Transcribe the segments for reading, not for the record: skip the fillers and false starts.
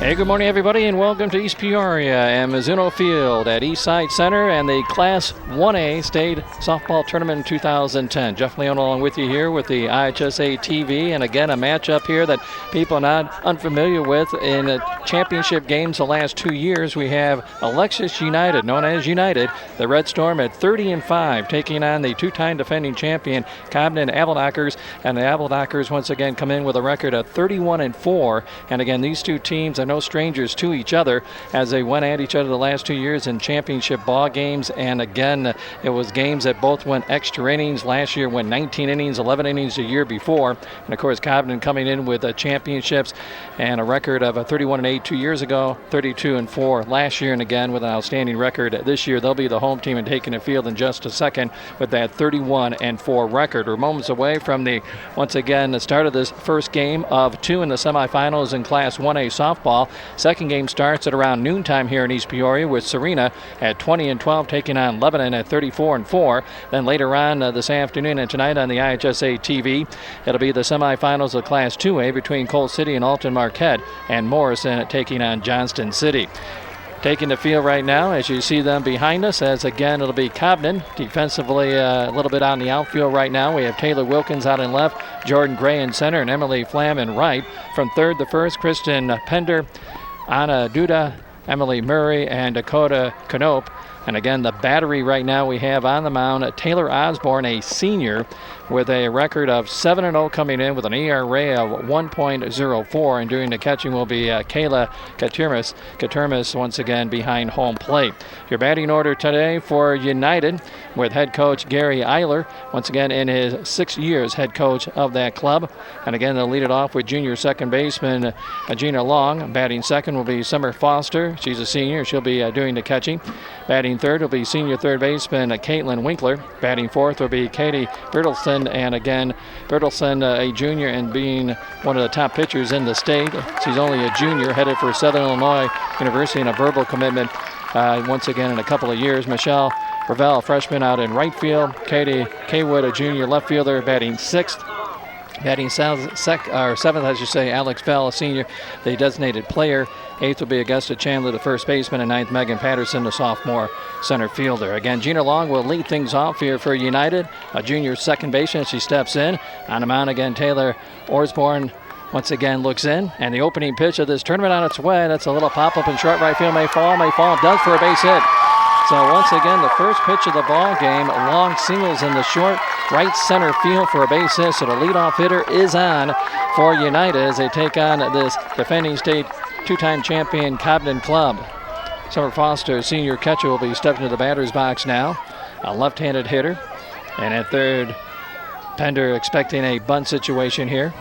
Hey, good morning, everybody, and welcome to East Peoria and Mizuno Field at Eastside Center and the Class 1A State Softball Tournament in 2010. Jeff Leone along with you here with the IHSA TV, and again, a matchup here that people are not unfamiliar with in championship games the last 2 years. We have Alexis United, known as United, the Red Storm at 30-5, taking on the two-time defending champion Cobden Appledockers, and the Appledockers once again come in with a record of 31-4, and again, these two teams are no strangers to each other as they went at each other the last 2 years in championship ball games. And again, it was games that both went extra innings. Last year went 19 innings, 11 innings the year before. And of course, Cobden coming in with championships and a record of 31-8 2 years ago, 32-4 last year, and again with an outstanding record this year. They'll be the home team and taking the field in just a second with that 31-4 record. We're moments away from once again the start of this first game of two in the semifinals in Class 1A softball. Second game starts at around noontime here in East Peoria with Serena at 20-12 taking on Lebanon at 34-4. Then later on this afternoon and tonight on the IHSA TV, it'll be the semifinals of Class 2A between Coal City and Alton Marquette, and Morrison taking on Johnston City. Taking the field right now, as you see them behind us, as again it'll be Cobden defensively a little bit on the outfield right now. We have Taylor Wilkins out in left, Jordan Gray in center, and Emily Flam in right. From third to first, Kristen Pender, Anna Duda, Emily Murray, and Dakota Knope. And again, the battery right now we have on the mound, Taylor Osborne, a senior, with a record of 7-0 coming in with an ERA of 1.04. And doing the catching will be Kayla Katurmis. Katurmis once again behind home plate. Your batting order today for United with head coach Gary Eiler, once again in his 6 years head coach of that club. And again, they'll lead it off with junior second baseman Gina Long. Batting second will be Summer Foster. She's a senior. She'll be doing the catching. Batting third will be senior third baseman Caitlin Winkler. Batting fourth will be Katie Bertelsen, and again, Bertelsen, a junior and being one of the top pitchers in the state. She's only a junior, headed for Southern Illinois University and a verbal commitment once again in a couple of years. Michelle Ravel, freshman out in right field. Katie Kaywood, a junior left fielder, batting sixth. Batting seventh, I should say, Alex Fell, a senior, the designated player. Eighth will be Augusta Chandler, the first baseman, and ninth, Megan Patterson, the sophomore center fielder. Again, Gina Long will lead things off here for United, a junior second baseman. She steps in. On the mound again, Taylor Osborne once again looks in, and the opening pitch of this tournament on its way. That's a little pop-up in short right field, may fall, does for a base hit. So once again, the first pitch of the ball game, Long singles in the short right center field for a base hit. So the leadoff hitter is on for United as they take on this defending state two-time champion Cobden club. Summer Foster, senior catcher, will be stepping to the batter's box now. A left-handed hitter. And at third, Pender expecting a bunt situation here.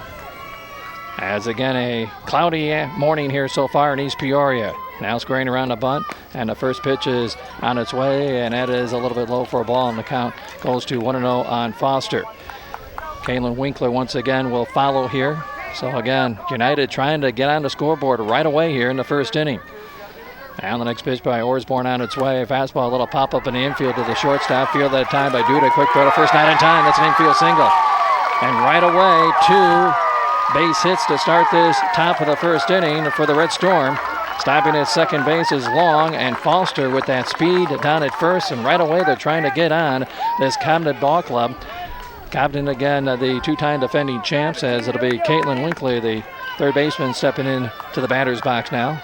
As again, a cloudy morning here so far in East Peoria. Now squaring around a bunt, and the first pitch is on its way, and that is a little bit low for a ball, and the count goes to 1-0 on Foster. Caitlin Winkler once again will follow here. So again, United trying to get on the scoreboard right away here in the first inning. Now the next pitch by Osborne on its way. Fastball, a little pop-up in the infield to the shortstop. Field that time by Duda. Quick throw to first, not in time. That's an infield single. And right away, 2 base hits to start this top of the first inning for the Red Storm. Stopping at second base is Long, and Foster with that speed down at first, and right away they're trying to get on this Cobden ball club. Cobden again, the two-time defending champs, as it'll be Caitlin Winkler, the third baseman, stepping in to the batter's box now.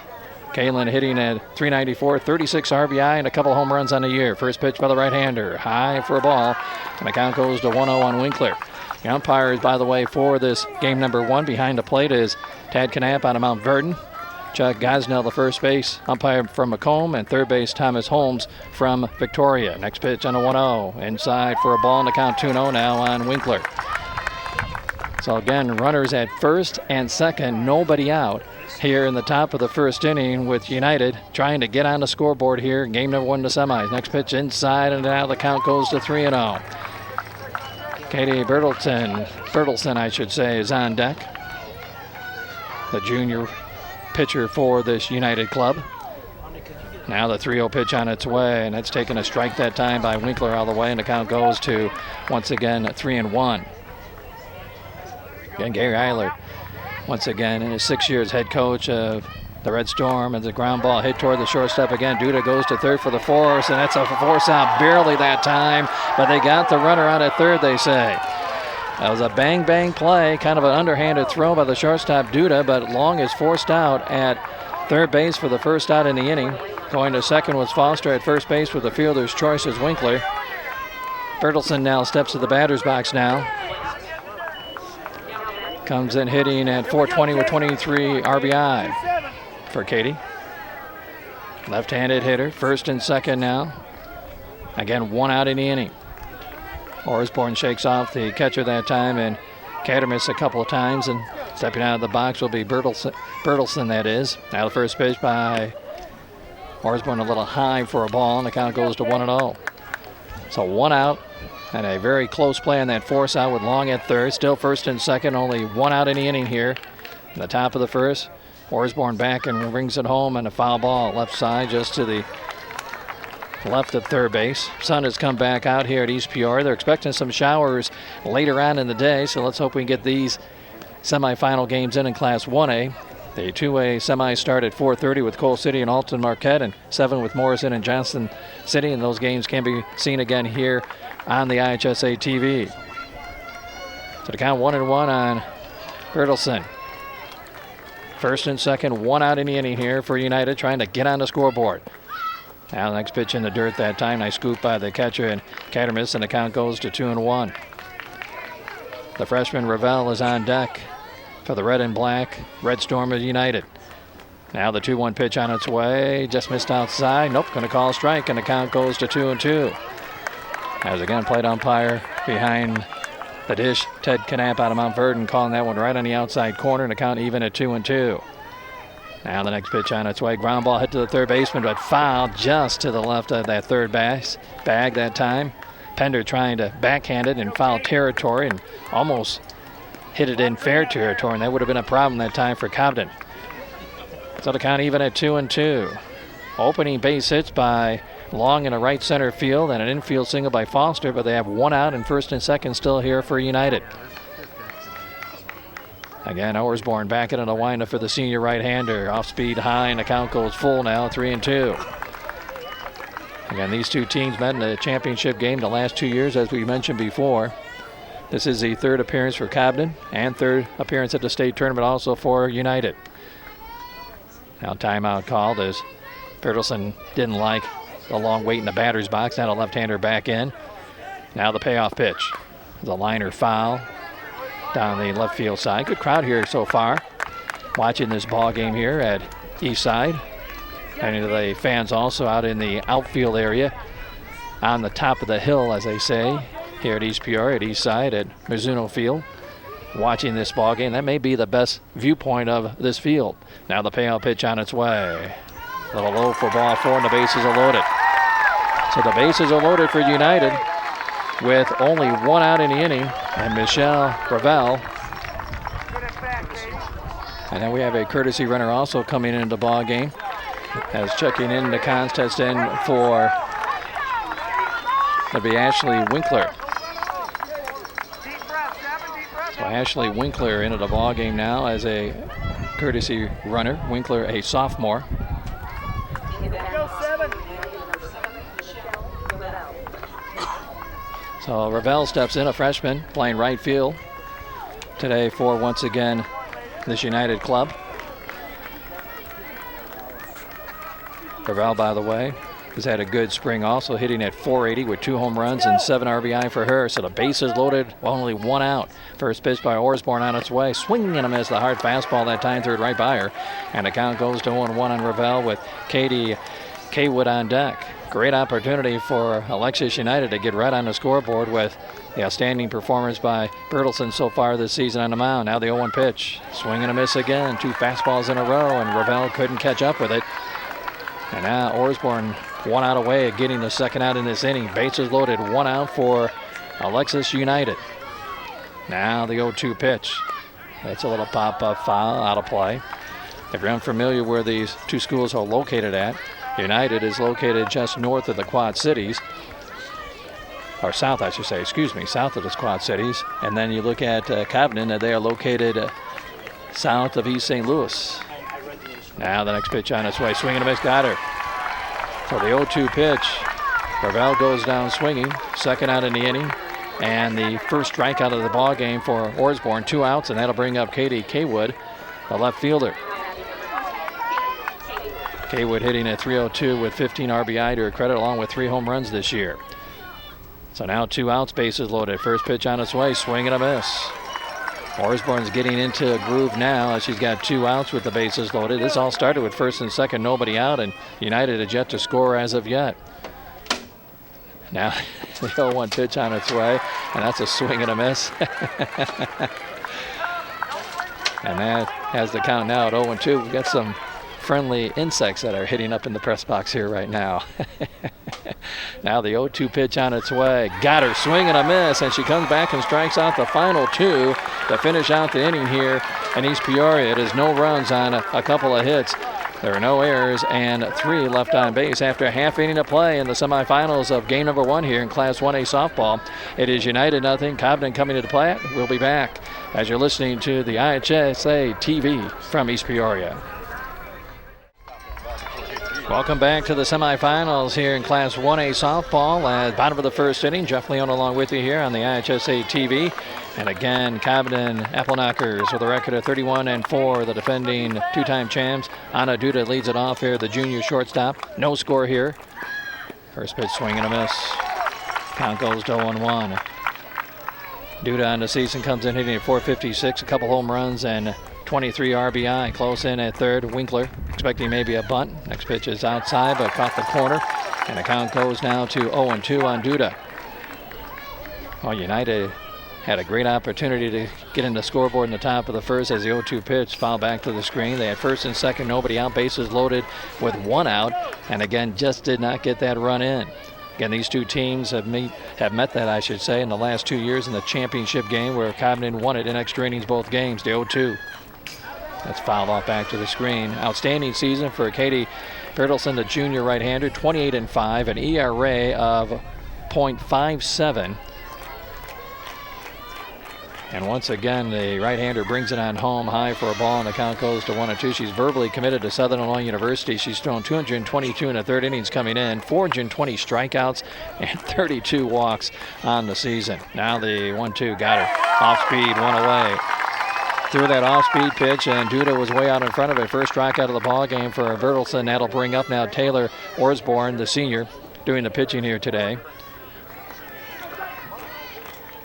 Caitlin hitting at .394, 36 RBI, and a couple home runs on the year. First pitch by the right-hander, high for a ball, and the count goes to 1-0 on Winkler. The umpires, by the way, for this game number 1 behind the plate is Tad Knapp out of Mount Vernon. Chuck Gosnell, the first base umpire from Macomb, and third base Thomas Holmes from Victoria. Next pitch on a 1-0. Inside for a ball, and the count 2-0 now on Winkler. So again, runners at first and second, nobody out here in the top of the first inning with United trying to get on the scoreboard here. Game number 1 to semis. Next pitch inside, and now the count goes to 3-0. Katie Bertelsen, I should say, is on deck. The junior pitcher for this United club. Now the 3-0 pitch on its way, and it's taken a strike that time by Winkler all the way, and the count goes to, once again, 3-1. Again, Gary Eiler, once again, in his 6 years head coach of The Red Storm, and the ground ball hit toward the shortstop again. Duda goes to third for the force, and that's a force out barely that time, but they got the runner out at third, they say. That was a bang-bang play, kind of an underhanded throw by the shortstop Duda, but Long is forced out at third base for the first out in the inning. Going to second was Foster. At first base with the fielder's choice is Winkler. Bertelsen now steps to the batter's box now. Comes in hitting at .420 with 23 RBI for Katie. Left-handed hitter, first and second now. Again, one out in the inning. Osborne shakes off the catcher that time, and Catermas a couple of times, and stepping out of the box will be Bertelsen, that is. Now the first pitch by Osborne, a little high for a ball, and the count goes to 1-0. So one out, and a very close play on that force out with Long at third. Still first and second, only one out in the inning here. In the top of the first, Osborne back and brings it home, and a foul ball left side just to the left of third base. Sun has come back out here at East Peoria. They're expecting some showers later on in the day, so let's hope we can get these semifinal games in Class 1A. The 2A semis start at 4:30 with Coal City and Alton Marquette, and 7 with Morrison and Johnson City, and those games can be seen again here on the IHSA TV. So the count 1-1 on Bertelsen. First and second, one out in the inning here for United, trying to get on the scoreboard. Now the next pitch in the dirt that time. Nice scoop by the catcher and Catermas, and the count goes to 2-1. The freshman Ravel is on deck for the red and black Red Storm of United. Now the 2-1 pitch on its way. Just missed outside. Nope, going to call a strike, and the count goes to 2-2. As again, plate umpire behind the dish, Ted Knapp out of Mount Vernon, calling that one right on the outside corner, and the count even at 2-2. Now the next pitch on its way. Ground ball hit to the third baseman, but fouled just to the left of that third base bag that time. Pender trying to backhand it in foul territory and almost hit it in fair territory, and that would have been a problem that time for Cobden. So the count even at 2-2. Opening base hits by Long in a right center field and an infield single by Foster, but they have one out and first and second still here for United. Again, Osborne back into the windup for the senior right-hander. Off speed high, and the count goes full now, 3-2. Again, these two teams met in the championship game the last 2 years, as we mentioned before. This is the third appearance for Cobden and third appearance at the state tournament also for United. Now timeout called as Bertelsen didn't like the long wait in the batter's box. Now the left-hander back in. Now the payoff pitch. The liner foul down the left field side. Good crowd here so far watching this ball game here at East Side. And the fans also out in the outfield area on the top of the hill, as they say, here at East Peoria, at East Side at Mizuno Field, watching this ball game. That may be the best viewpoint of this field. Now the payoff pitch on its way. A little low for ball four, and the bases are loaded. So the bases are loaded for United with only one out in the inning, and Michelle Ravel. And then we have a courtesy runner also coming into the ball game, as checking in the contest in for, that'd be Ashley Winkler. So Ashley Winkler into the ball game now as a courtesy runner. Winkler, a sophomore. So Ravel steps in, a freshman, playing right field today for, once again, this United club. Ravel, by the way, has had a good spring also, hitting at .480 with 2 home runs and 7 RBI for her. So the bases loaded, only one out. First pitch by Osborne on its way, swinging and a miss. The hard fastball that time threw it right by her. And the count goes to 1-1 on Ravel with Katie Kaywood on deck. Great opportunity for Alexis United to get right on the scoreboard with the outstanding performance by Bertelsen so far this season on the mound. Now the 0-1 pitch. Swing and a miss again. 2 fastballs in a row, and Ravel couldn't catch up with it. And now Osborne one out away at getting the second out in this inning. Bases loaded, one out for Alexis United. Now the 0-2 pitch. That's a little pop-up foul, out of play. If you're unfamiliar where these two schools are located at, United is located just north of the Quad Cities, or south, I should say, south of the Quad Cities. And then you look at Cobden, and they are located south of East St. Louis. Now the next pitch on its way. Swing and a miss. Got her. So the 0-2 pitch. Ravel goes down swinging. Second out in the inning. And the first strikeout of the ball game for Osborne. 2 outs, and that'll bring up Katie Kaywood, the left fielder. Kaywood hitting at .302 with 15 RBI to her credit, along with 3 home runs this year. So now 2 outs, bases loaded. First pitch on its way, swing and a miss. Osborne's getting into a groove now as she's got 2 outs with the bases loaded. This all started with first and second, nobody out, and United had yet to score as of yet. Now the 0-1 pitch on its way, and that's a swing and a miss. And that has the count now at 0-2. We've got some friendly insects that are hitting up in the press box here right now. Now the 0-2 pitch on its way. Got her, swing and a miss, and she comes back and strikes out the final 2 to finish out the inning here in East Peoria. It is no runs on a couple of hits. There are no errors and 3 left on base after a half inning of play in the semifinals of game number 1 here in Class 1A softball. It is United nothing. Cobden coming to the plate. We'll be back as you're listening to the IHSA TV from East Peoria. Welcome back to the semifinals here in Class 1A softball. At bottom of the first inning, Jeff Leon along with you here on the IHSA TV. And again, Cobden Apple Knockers with a record of 31-4, the defending 2-time champs. Anna Duda leads it off here, the junior shortstop. No score here. First pitch, swing and a miss. Count goes to 0-1. Duda on the season comes in hitting at .456, a couple home runs and 23 RBI. Close in at third. Winkler expecting maybe a bunt. Next pitch is outside, but caught the corner. And the count goes now to 0-2 on Duda. Well, United had a great opportunity to get in the scoreboard in the top of the first as the 0-2 pitch fouled back to the screen. They had first and second, nobody out, bases loaded with 1 out, and again just did not get that run in. Again, these 2 teams have met that, I should say, in the last 2 years in the championship game where Cobden won it in extra innings both games. The 0-2. That's fouled off back to the screen. Outstanding season for Katie Bertelsen, the junior right-hander, 28-5, an ERA of .57. And once again, the right-hander brings it on home high for a ball, and the count goes to 1-2. She's verbally committed to Southern Illinois University. She's thrown 222 in the third innings coming in, 420 strikeouts, and 32 walks on the season. Now the 1-2 got her. Off speed, 1 away. Threw that off-speed pitch, and Duda was way out in front of it. First strikeout of the ball game for Bertelsen. That'll bring up now Taylor Osborne, the senior, doing the pitching here today.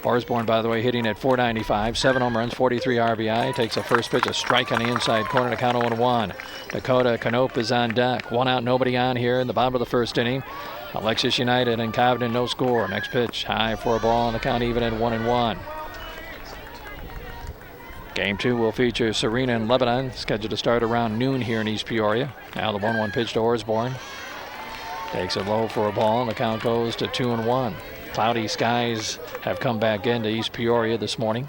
Osborne, by the way, hitting at .495, 7 home runs, 43 RBI. Takes a first pitch, a strike on the inside corner to count 0-1. Dakota Canope is on deck. 1 out, nobody on here in the bottom of the first inning. Alexis United and Cobden, no score. Next pitch, high for a ball, and the count even at 1-1. Game 2 will feature Serena and Lebanon, scheduled to start around noon here in East Peoria. Now the 1-1 pitch to Osborne. Takes it low for a ball, and the count goes to 2-1. Cloudy skies have come back into East Peoria this morning.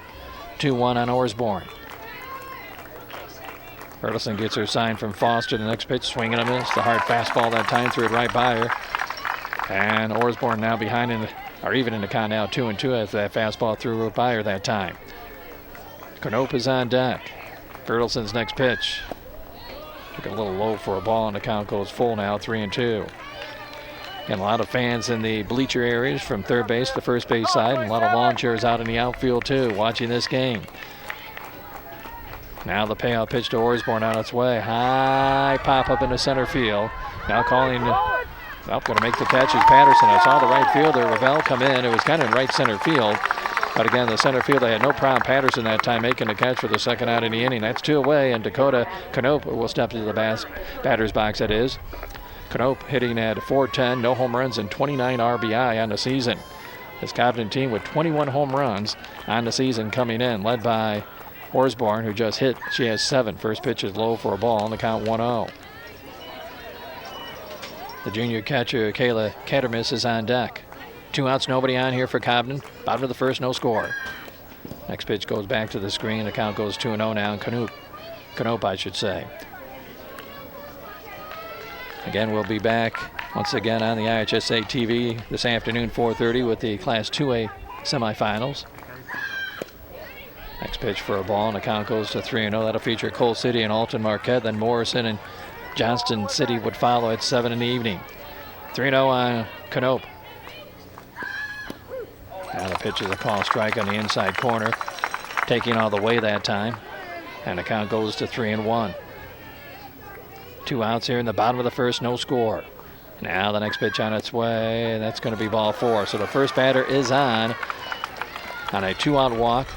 2-1 on Osborne. Bertelsen gets her sign from Foster. The next pitch, swing and a miss. The hard fastball that time, threw it right by her. And Osborne now behind or even in the count now, 2-2 as that fastball threw it by her that time. Canope is on deck. Bertelsen's next pitch. Took a little low for a ball, and the count goes full now, 3-2. And a lot of fans in the bleacher areas from third base to first base side, and a lot of lawn chairs out in the outfield too, watching this game. Now the payoff pitch to Osborne on its way. High pop up into center field. Now calling, going to make the catch is Patterson. I saw the right fielder, Ravel, come in. It was kind of in right center field. But again, the center field, they had no problem. Patterson that time making the catch for the second out in the inning. That's 2 away, and Dakota Canope will step into the batter's box, that is. Canope hitting at .410, no home runs and 29 RBI on the season. This Cobden team with 21 home runs on the season coming in, led by Osborne, who just hit. She has 7. First pitch is low for a ball, and the count 1-0. The junior catcher, Kayla Cattermiss, is on deck. 2 outs, nobody on here for Cobden. Bottom of the first, no score. Next pitch goes back to the screen. The count goes 2-0 now, and Canope, I should say. Again, we'll be back once again on the IHSA TV this afternoon, 4:30, with the Class 2A semifinals. Next pitch for a ball, and the count goes to 3-0. That'll feature Coal City and Alton Marquette. Then Morrison and Johnston City would follow at 7 in the evening. 3-0 on Canope. Now the pitch is a call strike on the inside corner, taking all the way that time. And the count goes to 3-1. 2 outs here in the bottom of the first, no score. Now the next pitch on its way, that's going to be ball 4. So the first batter is on a 2-out walk.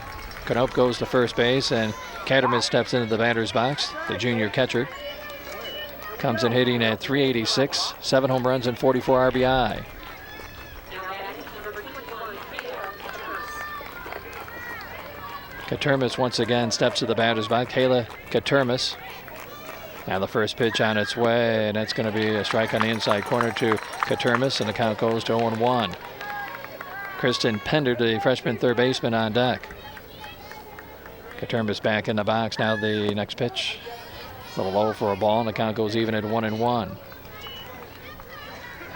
Canope goes to first base, and Catterman steps into the batter's box. The junior catcher comes in hitting at .386, 7 home runs and 44 RBI. Katermis once again steps to the batter's box. Kayla Katermis. Now the first pitch on its way, and that's going to be a strike on the inside corner to Katermis, and the count goes to 0-1. Kristen Pender, the freshman third baseman, on deck. Katermis back in the box. Now the next pitch, a little low for a ball, and the count goes even at 1-1.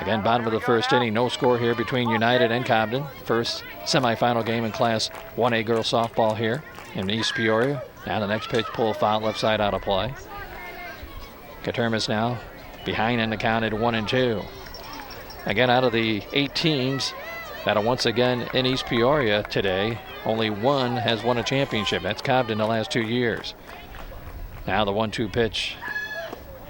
Again, bottom of the first inning, no score here between United and Cobden. First semifinal game in Class 1A girls softball here in East Peoria. Now the next pitch, pull foul, left side out of play. Katermis now behind in the count at 1-2. Again, out of the 8 teams that are once again in East Peoria today, only one has won a championship. That's Cobden the last 2 years. Now the 1-2 pitch.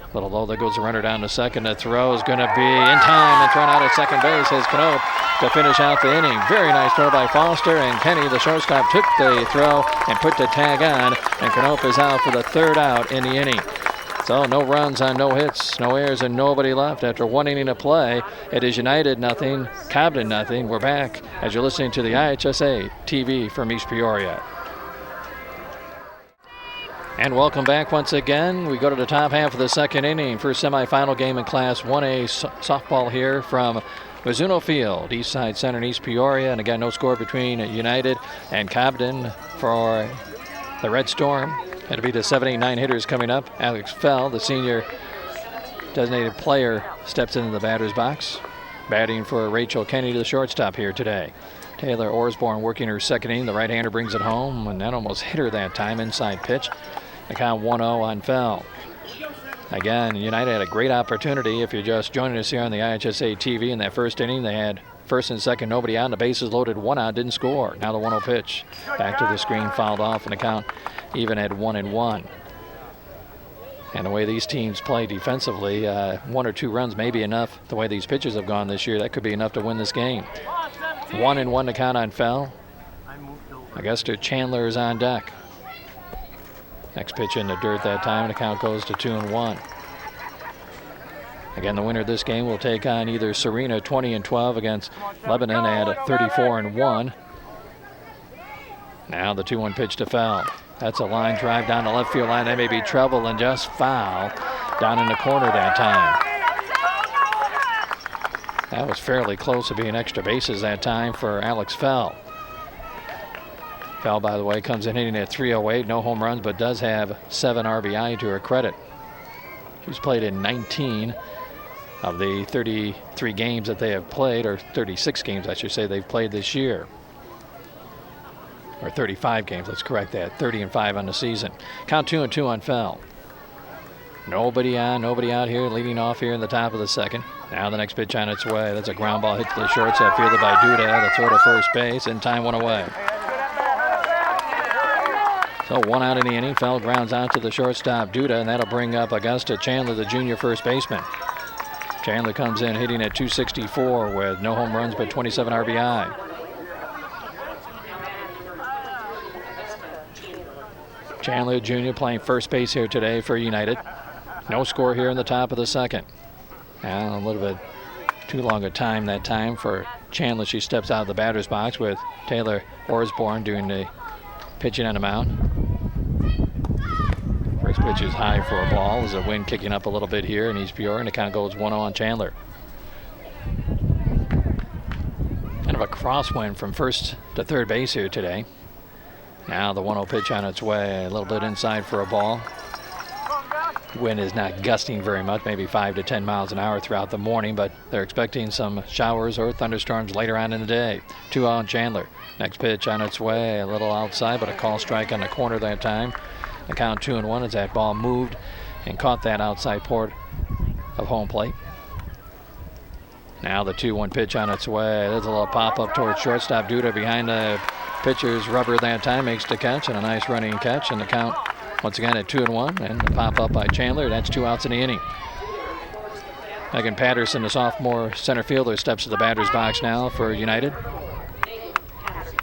A little low, there goes the runner down to second. The throw is going to be in time and thrown out at second base as Canope to finish out the inning. Very nice throw by Foster, and Kenny, the shortstop, took the throw and put the tag on, and Canope is out for the 3rd out in the inning. So no runs on no hits, no errors, and nobody left after 1 inning of play. It is United nothing, Cobden nothing. We're back as you're listening to the IHSA TV from East Peoria. And welcome back once again. We go to the top half of the second inning. First semifinal game in Class 1A softball here from Mizuno Field, East Side Center in East Peoria. And again, no score between United and Cobden for the Red Storm. It'll be the 7, 8, 9 hitters coming up. Alex Fell, the senior designated player, steps into the batter's box. Batting for Rachel Kenny, the shortstop here today. Taylor Orsborn working her second inning. The right-hander brings it home, and that almost hit her that time. Inside pitch. The count 1-0 on Fell. Again, United had a great opportunity. If you're just joining us here on the IHSA TV in that first inning, they had first and second, nobody out, and the bases loaded, 1 out, didn't score. Now the 1-0 pitch. Back to the screen, fouled off, and the count even at 1-1. And the way these teams play defensively, 1 or 2 runs may be enough. The way these pitches have gone this year, that could be enough to win this game. 1-1 to count on Fell. Augusta Chandler is on deck. Next pitch in the dirt that time, and the count goes to 2-1. Again, the winner of this game will take on either Serena 20-12 against Lebanon at 34-1. Now the 2-1 pitch to Fell. That's a line drive down the left field line. That may be trouble and just foul down in the corner that time. That was fairly close to being extra bases that time for Alex Fell. Fell, by the way, comes in hitting at .308, no home runs, but does have 7 RBI to her credit. She's played in 19 of the 33 games that they have played, or 36 games, I should say, they've played this year. Or 35 games, let's correct that. 30-5 on the season. Count 2-2 on Fell. Nobody on, nobody out here, leading off here in the top of the second. Now the next pitch on its way. That's a ground ball hit to the shortstop, fielded by Duda. The throw to first base, and time went away. So 1 out in the inning. Fell grounds out to the shortstop, Duda, and that'll bring up Augusta Chandler, the junior first baseman. Chandler comes in hitting at .264 with no home runs but 27 RBI. Chandler Jr. playing first base here today for United. No score here in the top of the second. Now a little bit too long a time that time for Chandler. She steps out of the batter's box with Taylor Orsborn doing the pitching on the mound. First pitch is high for a ball. There's a wind kicking up a little bit here in East Peoria, and it kind of goes 1-0 on Chandler. Kind of a crosswind from first to third base here today. Now the 1-0 pitch on its way, a little bit inside for a ball. Wind is not gusting very much, maybe 5 to 10 miles an hour throughout the morning, but they're expecting some showers or thunderstorms later on in the day. 2 on Chandler. Next pitch on its way, a little outside, but a call strike on the corner that time. The count 2-1 as that ball moved and caught that outside port of home plate. Now the 2-1 pitch on its way. There's a little pop up towards shortstop. Duda behind the pitcher's rubber that time makes the catch, and a nice running catch, and the count once again at 2-1, and the pop up by Chandler. That's 2 outs in the inning. Megan Patterson, the sophomore center fielder, steps to the batter's box now for United.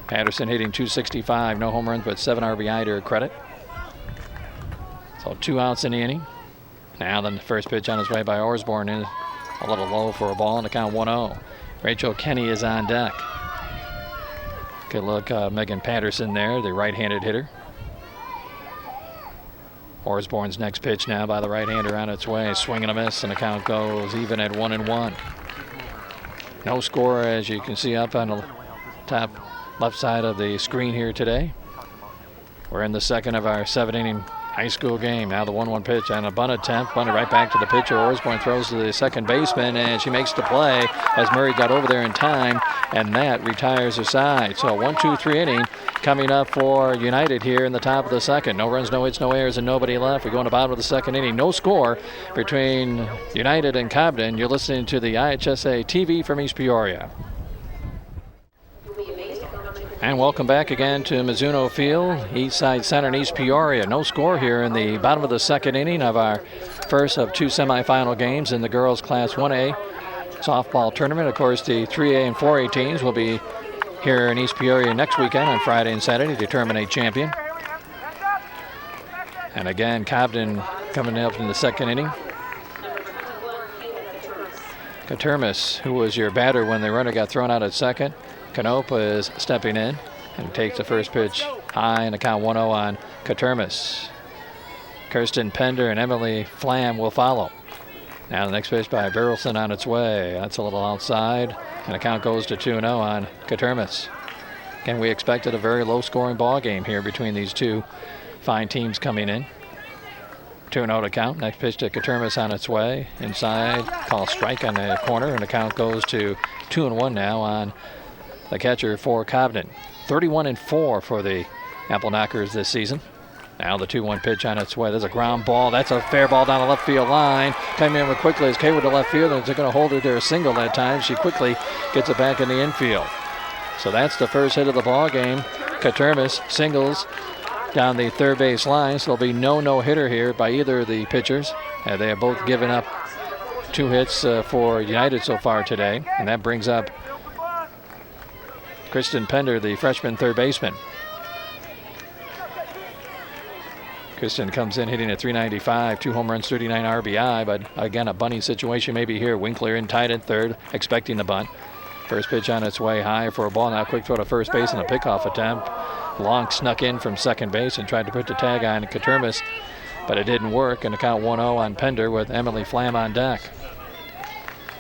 Patterson hitting .265, no home runs, but 7 RBI to her credit. So 2 outs in the inning. Now the first pitch on its way by Osborne is a little low for a ball, and the count 1-0. Rachel Kenny is on deck. Good look, Megan Patterson there, the right-handed hitter. Osborne's next pitch now by the right-hander on its way. Swing and a miss, and the count goes even at 1-1. No score, as you can see up on the top left side of the screen here today. We're in the second of our 7-inning high school game. Now the 1-1 pitch on a bunt attempt. Bunted right back to the pitcher. Osborne throws to the second baseman, and she makes the play as Murray got over there in time, and that retires her side. So 1-2-3 inning coming up for United here in the top of the second. No runs, no hits, no errors, and nobody left. We go in the bottom of the second inning. No score between United and Cobden. You're listening to the IHSA TV from East Peoria. And welcome back again to Mizuno Field, Eastside Center in East Peoria. No score here in the bottom of the second inning of our first of 2 semifinal games in the girls Class 1A softball tournament. Of course, the 3A and 4A teams will be here in East Peoria next weekend on Friday and Saturday to determine a champion. And again, Cobden coming up in the second inning. Katermis, who was your batter when the runner got thrown out at second. Canopa is stepping in and takes the first pitch high, and the count 1-0 on Katermis. Kirsten Pender and Emily Flam will follow. Now the next pitch by Berylson on its way. That's a little outside, and the count goes to 2-0 on Katermis. Again, we expected a very low-scoring ball game here between these two fine teams coming in. 2-0 to count. Next pitch to Katermis on its way. Inside, call strike on the corner, and the count goes to 2-1 now on the catcher for Cobden. 31-4 for the Apple Knockers this season. Now the 2-1 pitch on its way. There's a ground ball. That's a fair ball down the left field line. Coming in with quickly is Kay with the left field, and they're going to hold her to a single that time. She quickly gets it back in the infield. So that's the first hit of the ball game. Katermis singles down the third base line, so there'll be no hitter here by either of the pitchers. They have both given up 2 hits for United so far today, and that brings up Kristen Pender, the freshman third baseman. Kristen comes in hitting at .395, 2 home runs, 39 RBI, but again, a bunting situation maybe here. Winkler in tight at third, expecting the bunt. First pitch on its way high for a ball. Now quick throw to first base and a pickoff attempt. Long snuck in from second base and tried to put the tag on Katermis, but it didn't work, and the count 1-0 on Pender with Emily Flam on deck.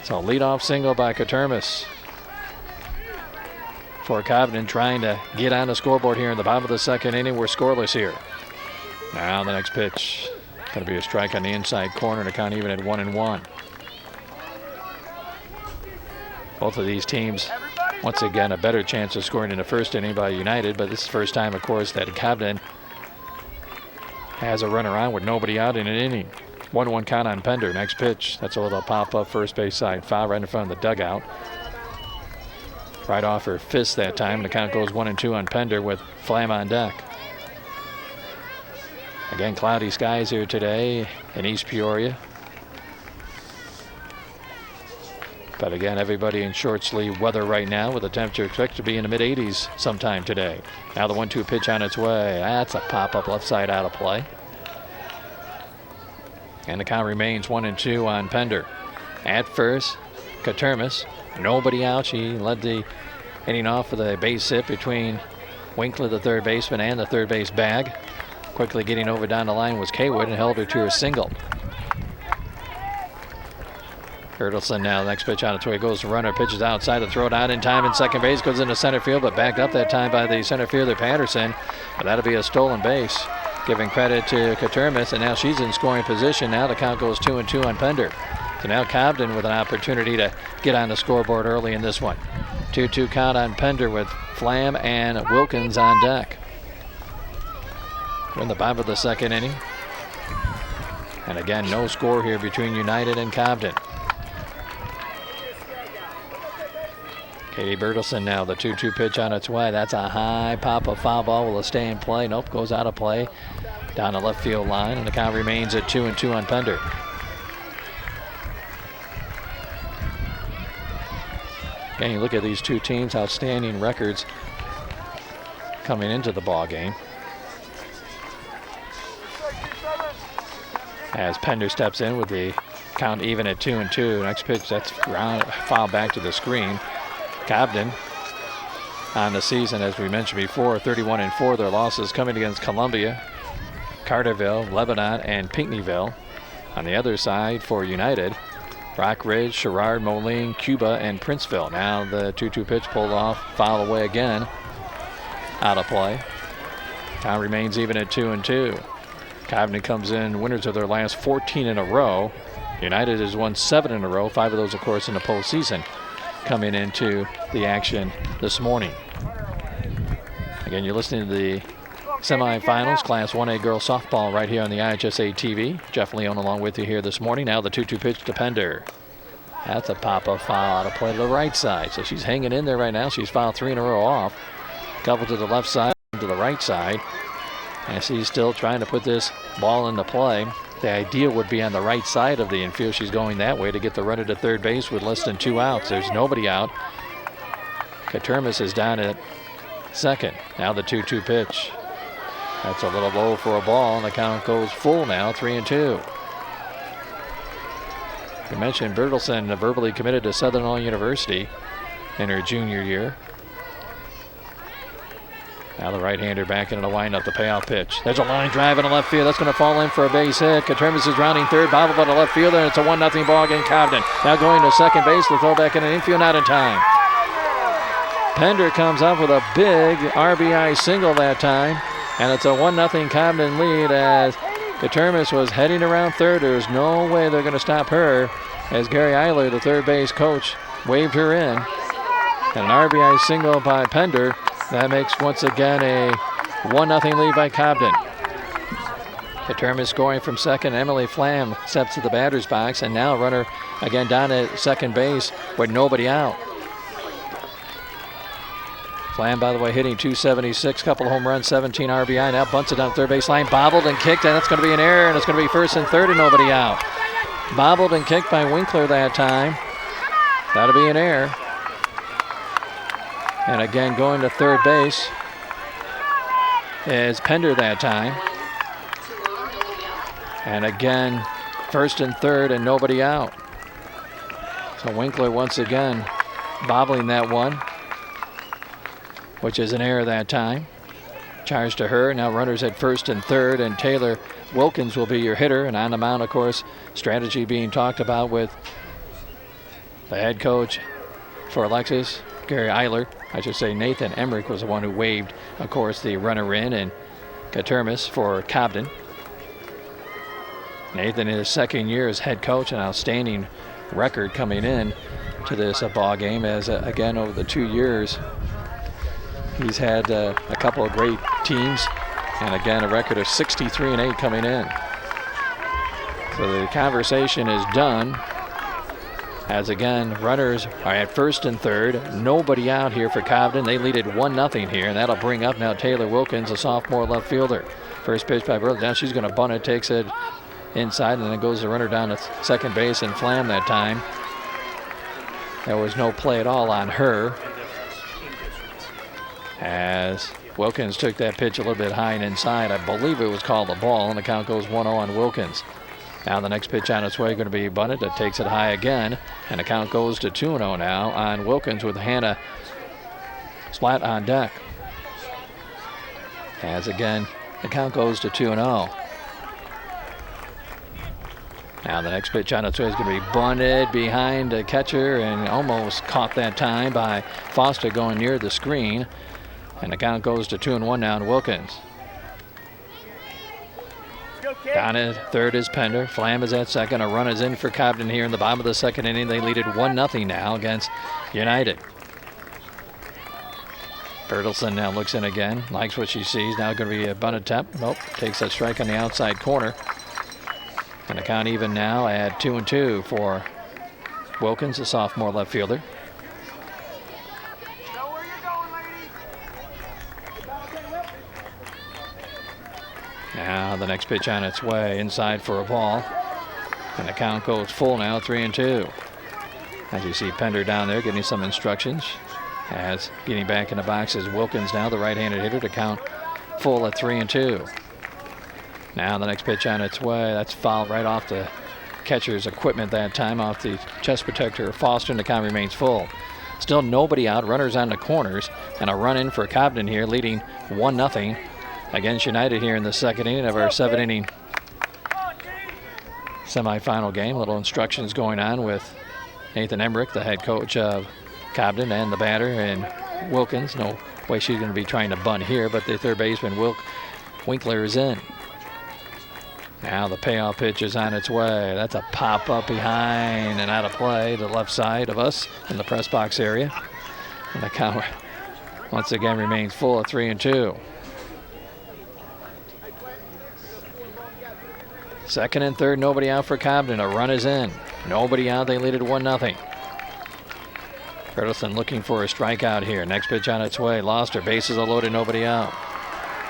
So leadoff single by Katermis for Cobden, trying to get on the scoreboard here in the bottom of the second inning. We're scoreless here. Now the next pitch, going to be a strike on the inside corner, and the count even at 1-1. Both of these teams, once again, a better chance of scoring in the first inning by United, but this is the first time, of course, that Cobden has a runner on with nobody out in an inning. 1-1 count on Pender. Next pitch, that's a little pop-up first base side foul right in front of the dugout. Right off her fist that time, and the count goes 1-2 on Pender with Flam on deck. Again, cloudy skies here today in East Peoria. But again, everybody in short sleeve weather right now, with the temperature expected to be in the mid-80s sometime today. Now the 1-2 pitch on its way. That's a pop-up left side out of play. And the count remains 1-2 on Pender. At first, Katermis, nobody out. She led the inning off with a base hit between Winkler, the third baseman, and the third base bag. Quickly getting over down the line was Kaywood and held her to a single. Bertelson now, the next pitch on its way, goes to runner, pitches outside to throw it out in time, and second base goes into center field, but backed up that time by the center fielder Patterson. But that'll be a stolen base. giving credit to Katermis, and now she's in scoring position. Now the count goes 2-2 on Pender. So now Cobden with an opportunity to get on the scoreboard early in this one. 2-2 count on Pender with Flam and Wilkins on deck. We're in the bottom of the second inning. And again, no score here between United and Cobden. Katie Bertelson now, the 2-2 pitch on its way. That's a high pop of foul ball. Will it stay in play? Nope, goes out of play down the left field line, and the count remains at 2-2 on Pender. Again, you look at these two teams, outstanding records coming into the ball game. As Pender steps in with the count even at 2-2. Next pitch, that's foul back to the screen. Cobden on the season, as we mentioned before, 31-4. Their losses coming against Columbia, Carterville, Lebanon, and Pinckneyville. On the other side for United, Rock Ridge, Sherrard, Moline, Cuba, and Princeville. Now the 2-2 pitch pulled off, foul away again, out of play. Count remains even at 2-2. Cobden comes in winners of their last 14 in a row. United has won 7 in a row, 5 of those, of course, in the postseason, coming into the action this morning. Again, you're listening to the semifinals, Class 1A girls softball right here on the IHSA TV. Jeff Leone along with you here this morning. Now the 2-2 pitch to Pender. That's a pop-up foul out of play to the right side. So she's hanging in there right now. She's fouled 3 in a row off. Couple to the left side, to the right side. And she's still trying to put this ball into play. The idea would be on the right side of the infield. She's going that way to get the runner to third base with less than 2 outs. There's nobody out. Katermis is down at second. Now the 2-2 pitch. That's a little low for a ball, and the count goes full now, 3-2. We mentioned Bertelson verbally committed to Southern Illinois University in her junior year. Now the right-hander back into the windup, the payoff pitch. There's a line drive in the left field. That's going to fall in for a base hit. Katermis is rounding third, bobbled by the left fielder, and it's a 1-0 ball again. Cobden now going to second base. The throw back in an infield, not in time. Pender comes up with a big RBI single that time, and it's a 1-0 Cobden lead as Katermis was heading around third. There's no way they're going to stop her as Gary Eiler, the third base coach, waved her in. And an RBI single by Pender. That makes once again a 1-0 lead by Cobden. Katermis scoring from second. Emily Flam steps to the batter's box, and now runner again down at second base with nobody out. Flam, by the way, hitting .276, couple of home runs, 17 RBI. Now bunts it down third base line, bobbled and kicked, and that's going to be an error, and it's going to be first and third and nobody out. Bobbled and kicked by Winkler that time. That'll be an error. And again, going to third base is Pender that time. And again, first and third and nobody out. So Winkler once again bobbling that one, which is an error that time. Charge to her. Now runners at first and third, and Taylor Wilkins will be your hitter. And on the mound, of course, strategy being talked about with the head coach for Alexis, Gary Eiler. I should say Nathan Emmerich was the one who waved, of course, the runner in, and Katermis for Cobden. Nathan in his second year as head coach, an outstanding record coming in to this ball game, as again over the 2 years he's had a couple of great teams, and again a record of 63-8 coming in. So the conversation is done, as again runners are at first and third, nobody out here for Cobden. They lead it 1-0 here, and that'll bring up now Taylor Wilkins, a sophomore left fielder. First pitch by Burley. Now she's going to bunt it, takes it inside, and then it goes the runner down to second base, and Flam that time. There was no play at all on her, as Wilkins took that pitch a little bit high and inside. I believe it was called a ball, and the count goes 1-0 on Wilkins. Now the next pitch on its way going to be bunted. That takes it high again, and the count goes to 2-0 now on Wilkins with Hannah Splatt on deck. As again, the count goes to 2-0. Now the next pitch on its way is going to be bunted behind the catcher, and almost caught that time by Foster going near the screen. And the count goes to 2-1 now on Wilkins. Down at third is Pender. Flam is at second. A run is in for Cobden here in the bottom of the second inning. They lead it 1-0 now against United. Bertelsen now looks in again, likes what she sees. Now going to be a bunt attempt. Nope, takes that strike on the outside corner. And the count even now at 2-2 for Wilkins, the sophomore left fielder. Now the next pitch on its way, inside for a ball. And the count goes full now, 3-2. As you see Pender down there getting some instructions. As getting back in the box is Wilkins now, the right-handed hitter, to count full at 3-2. Now the next pitch on its way. That's fouled right off the catcher's equipment that time, off the chest protector of Foster, and the count remains full. Still nobody out, runners on the corners, and a run in for Cobden here, leading 1-0 against United here in the second inning of our 7-inning semifinal game. Little instructions going on with Nathan Emmerich, the head coach of Cobden, and the batter, and Wilkins. No way she's going to be trying to bunt here, but the third baseman, Winkler, is in. Now the payoff pitch is on its way. That's a pop up behind and out of play to the left side of us in the press box area. And the count once again remains full at 3-2. Second and third, nobody out for Cobden. A run is in. Nobody out. They lead it 1-0. Bertelsen looking for a strikeout here. Next pitch on its way. Lost her. Bases are loaded. Nobody out.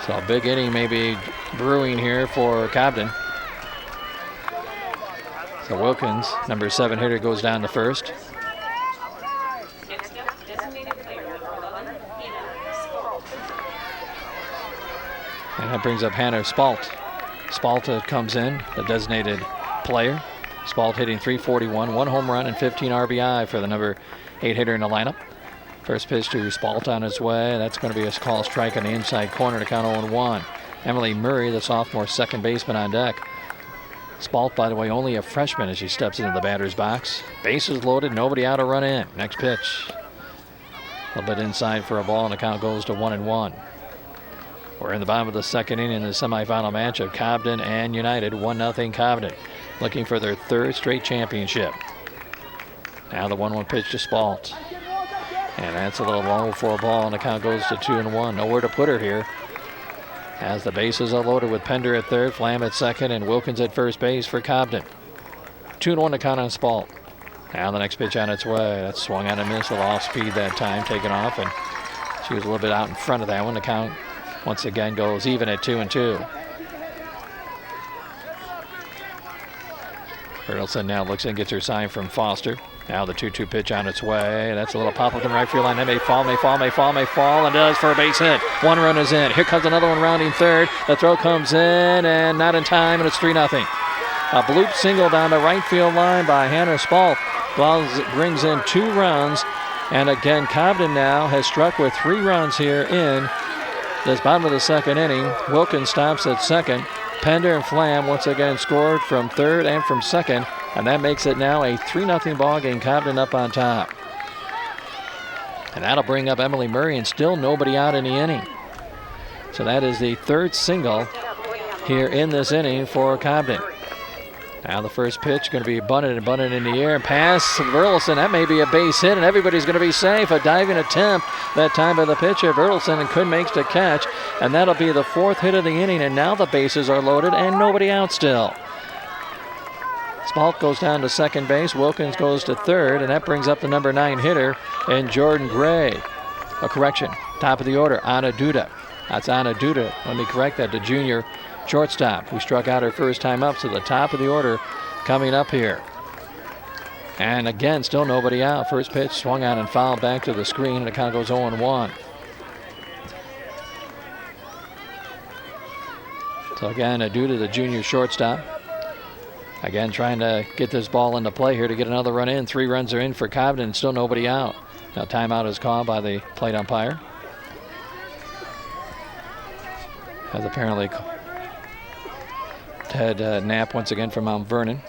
So a big inning maybe brewing here for Cobden. So Wilkins, number 7 hitter, goes down to first. And that brings up Hannah Spalt. Spalt comes in, the designated player. Spalt hitting .341, 1 home run and 15 RBI for the number 8 hitter in the lineup. First pitch to Spalt on its way. That's going to be a call strike on the inside corner to count 0-1. Emily Murray, the sophomore second baseman, on deck. Spalt, by the way, only a freshman as she steps into the batter's box. Bases loaded, nobody out, a run in. Next pitch. A little bit inside for a ball, and the count goes to 1-1. We're in the bottom of the second inning in the semifinal match of Cobden and United. 1-0 Cobden, looking for their third straight championship. Now the 1-1 pitch to Spalt. And that's a little low for a ball, and the count goes to 2-1. Nowhere to put her here, as the bases are loaded with Pender at third, Flam at second, and Wilkins at first base for Cobden. 2-1 to count on Spalt. Now the next pitch on its way. That's swung on and missed, a little off speed that time, taken off, and she was a little bit out in front of that one. The count once again goes even at 2-2. Bertelsen now looks in, gets her sign from Foster. Now the 2-2 pitch on its way. That's a little pop-up in the right field line. That may fall, and does for a base hit. 1 run is in. Here comes another one rounding third. The throw comes in, and not in time, and it's 3-0. A bloop single down the right field line by Hannah Spalt brings in 2 runs. And again, Cobden now has struck with 3 runs here in this bottom of the second inning. Wilkins stops at second. Pender and Flam once again scored from third and from second, and that makes it now a 3-0 ball game. Cobden up on top. And that'll bring up Emily Murray, and still nobody out in the inning. So that is the third single here in this inning for Cobden. Now the first pitch going to be bunted in the air. Pass Bertelsen. That may be a base hit, and everybody's going to be safe. A diving attempt that time by the pitcher. Bertelsen, and Kuhn makes the catch, and that'll be the 4th hit of the inning, and now the bases are loaded and nobody out still. Spalt goes down to second base. Wilkins goes to third, and that brings up the number 9 hitter, and Jordan Gray. A correction. Top of the order, Anna Duda. That's Anna Duda. Let me correct that. The junior shortstop who struck out her first time up, so the top of the order coming up here. And again, still nobody out. First pitch swung on and fouled back to the screen, and the count goes 0-1. So again, Aduda, the junior shortstop, again trying to get this ball into play here to get another run in. 3 runs are in for Cobden, still nobody out. Now timeout is called by the plate umpire, as apparently Ted Knapp once again from Mount Vernon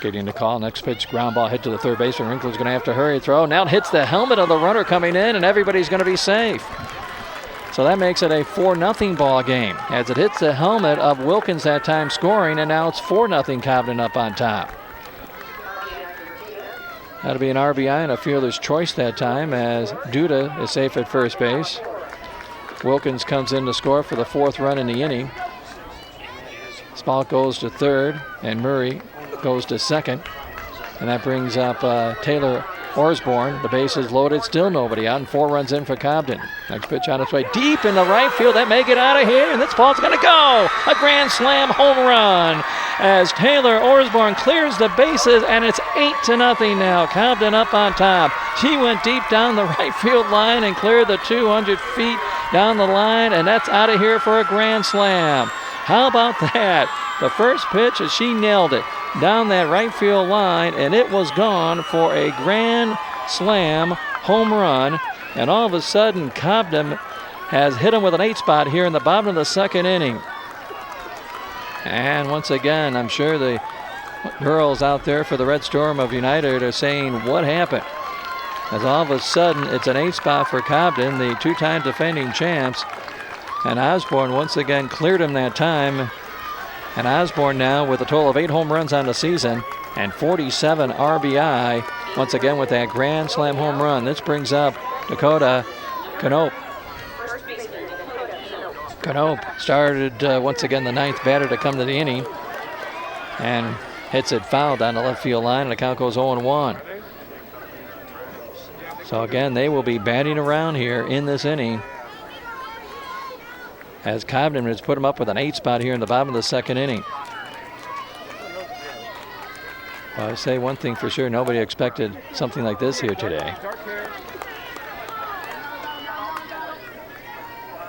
getting the call. Next pitch, ground ball hit to the third baseman. Winkler's going to have to hurry throw. Now it hits the helmet of the runner coming in, and everybody's going to be safe. So that makes it a 4-0 ball game as it hits the helmet of Wilkins that time scoring, and now it's 4-0 Cobden up on top. That'll be an RBI and a fielder's choice that time as Duda is safe at first base. Wilkins comes in to score for the 4th run in the inning. Spalk goes to 3rd and Murray goes to 2nd. And that brings up Taylor Osborne. The base is loaded, still nobody out, and 4 runs in for Cobden. Next pitch on its way deep in the right field. That may get out of here, and this ball's going to go. A grand slam home run as Taylor Osborne clears the bases, and it's 8-0 now. Cobden up on top. She went deep down the right field line and cleared the 200 feet down the line, and that's out of here for a grand slam. How about that? The first pitch, she nailed it down that right field line, and it was gone for a grand slam home run. And all of a sudden, Cobden has hit him with an 8 spot here in the bottom of the 2nd inning. And once again, I'm sure the girls out there for the Red Storm of United are saying, what happened? As all of a sudden, it's an 8 spot for Cobden, the 2-time defending champs. And Osborne once again cleared him that time. And Osborne now with a total of 8 home runs on the season and 47 RBI, once again with that grand slam home run. This brings up Dakota Knope. Knope started once again the 9th batter to come to the inning and hits it foul down the left field line, and the count goes 0-1. So again, they will be batting around here in this inning as Cobden has put him up with an 8 spot here in the bottom of the 2nd inning. Well, I say one thing for sure, nobody expected something like this here today.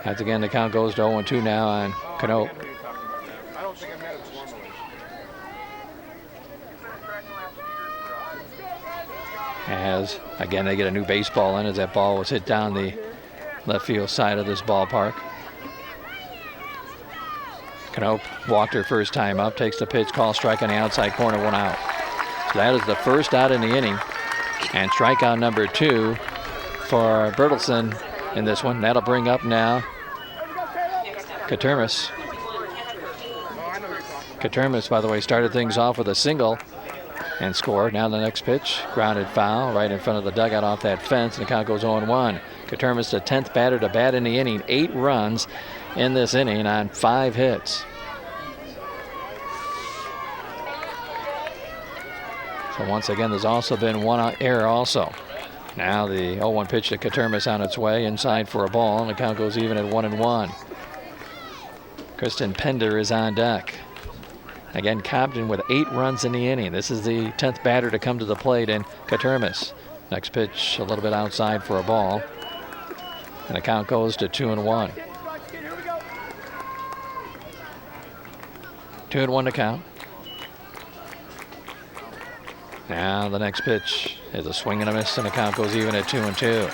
As again, the count goes to 0-2 now on Knope. As again, they get a new baseball in as that ball was hit down the left field side of this ballpark. Knope walked her first time up, takes the pitch, call, strike on the outside corner, 1 out. So that is the first out in the inning. And strikeout number 2 for Bertelsen in this one. That'll bring up now Katermis. Katermis, by the way, started things off with a single and scored. Now the next pitch, grounded foul right in front of the dugout off that fence, and the count goes 0-1. Katermis, the 10th batter to bat in the inning, 8 runs in this inning on 5 hits. So once again, there's also been 1 error also. Now the 0-1 pitch to Katermis on its way, inside for a ball, and the count goes even at 1-1. Kristen Pender is on deck. Again, Cobden with 8 runs in the inning. This is the 10th batter to come to the plate in Katermis. Next pitch a little bit outside for a ball, and the count goes to 2-1. 2-1 to count. Now the next pitch is a swing and a miss, and the count goes even at 2-2.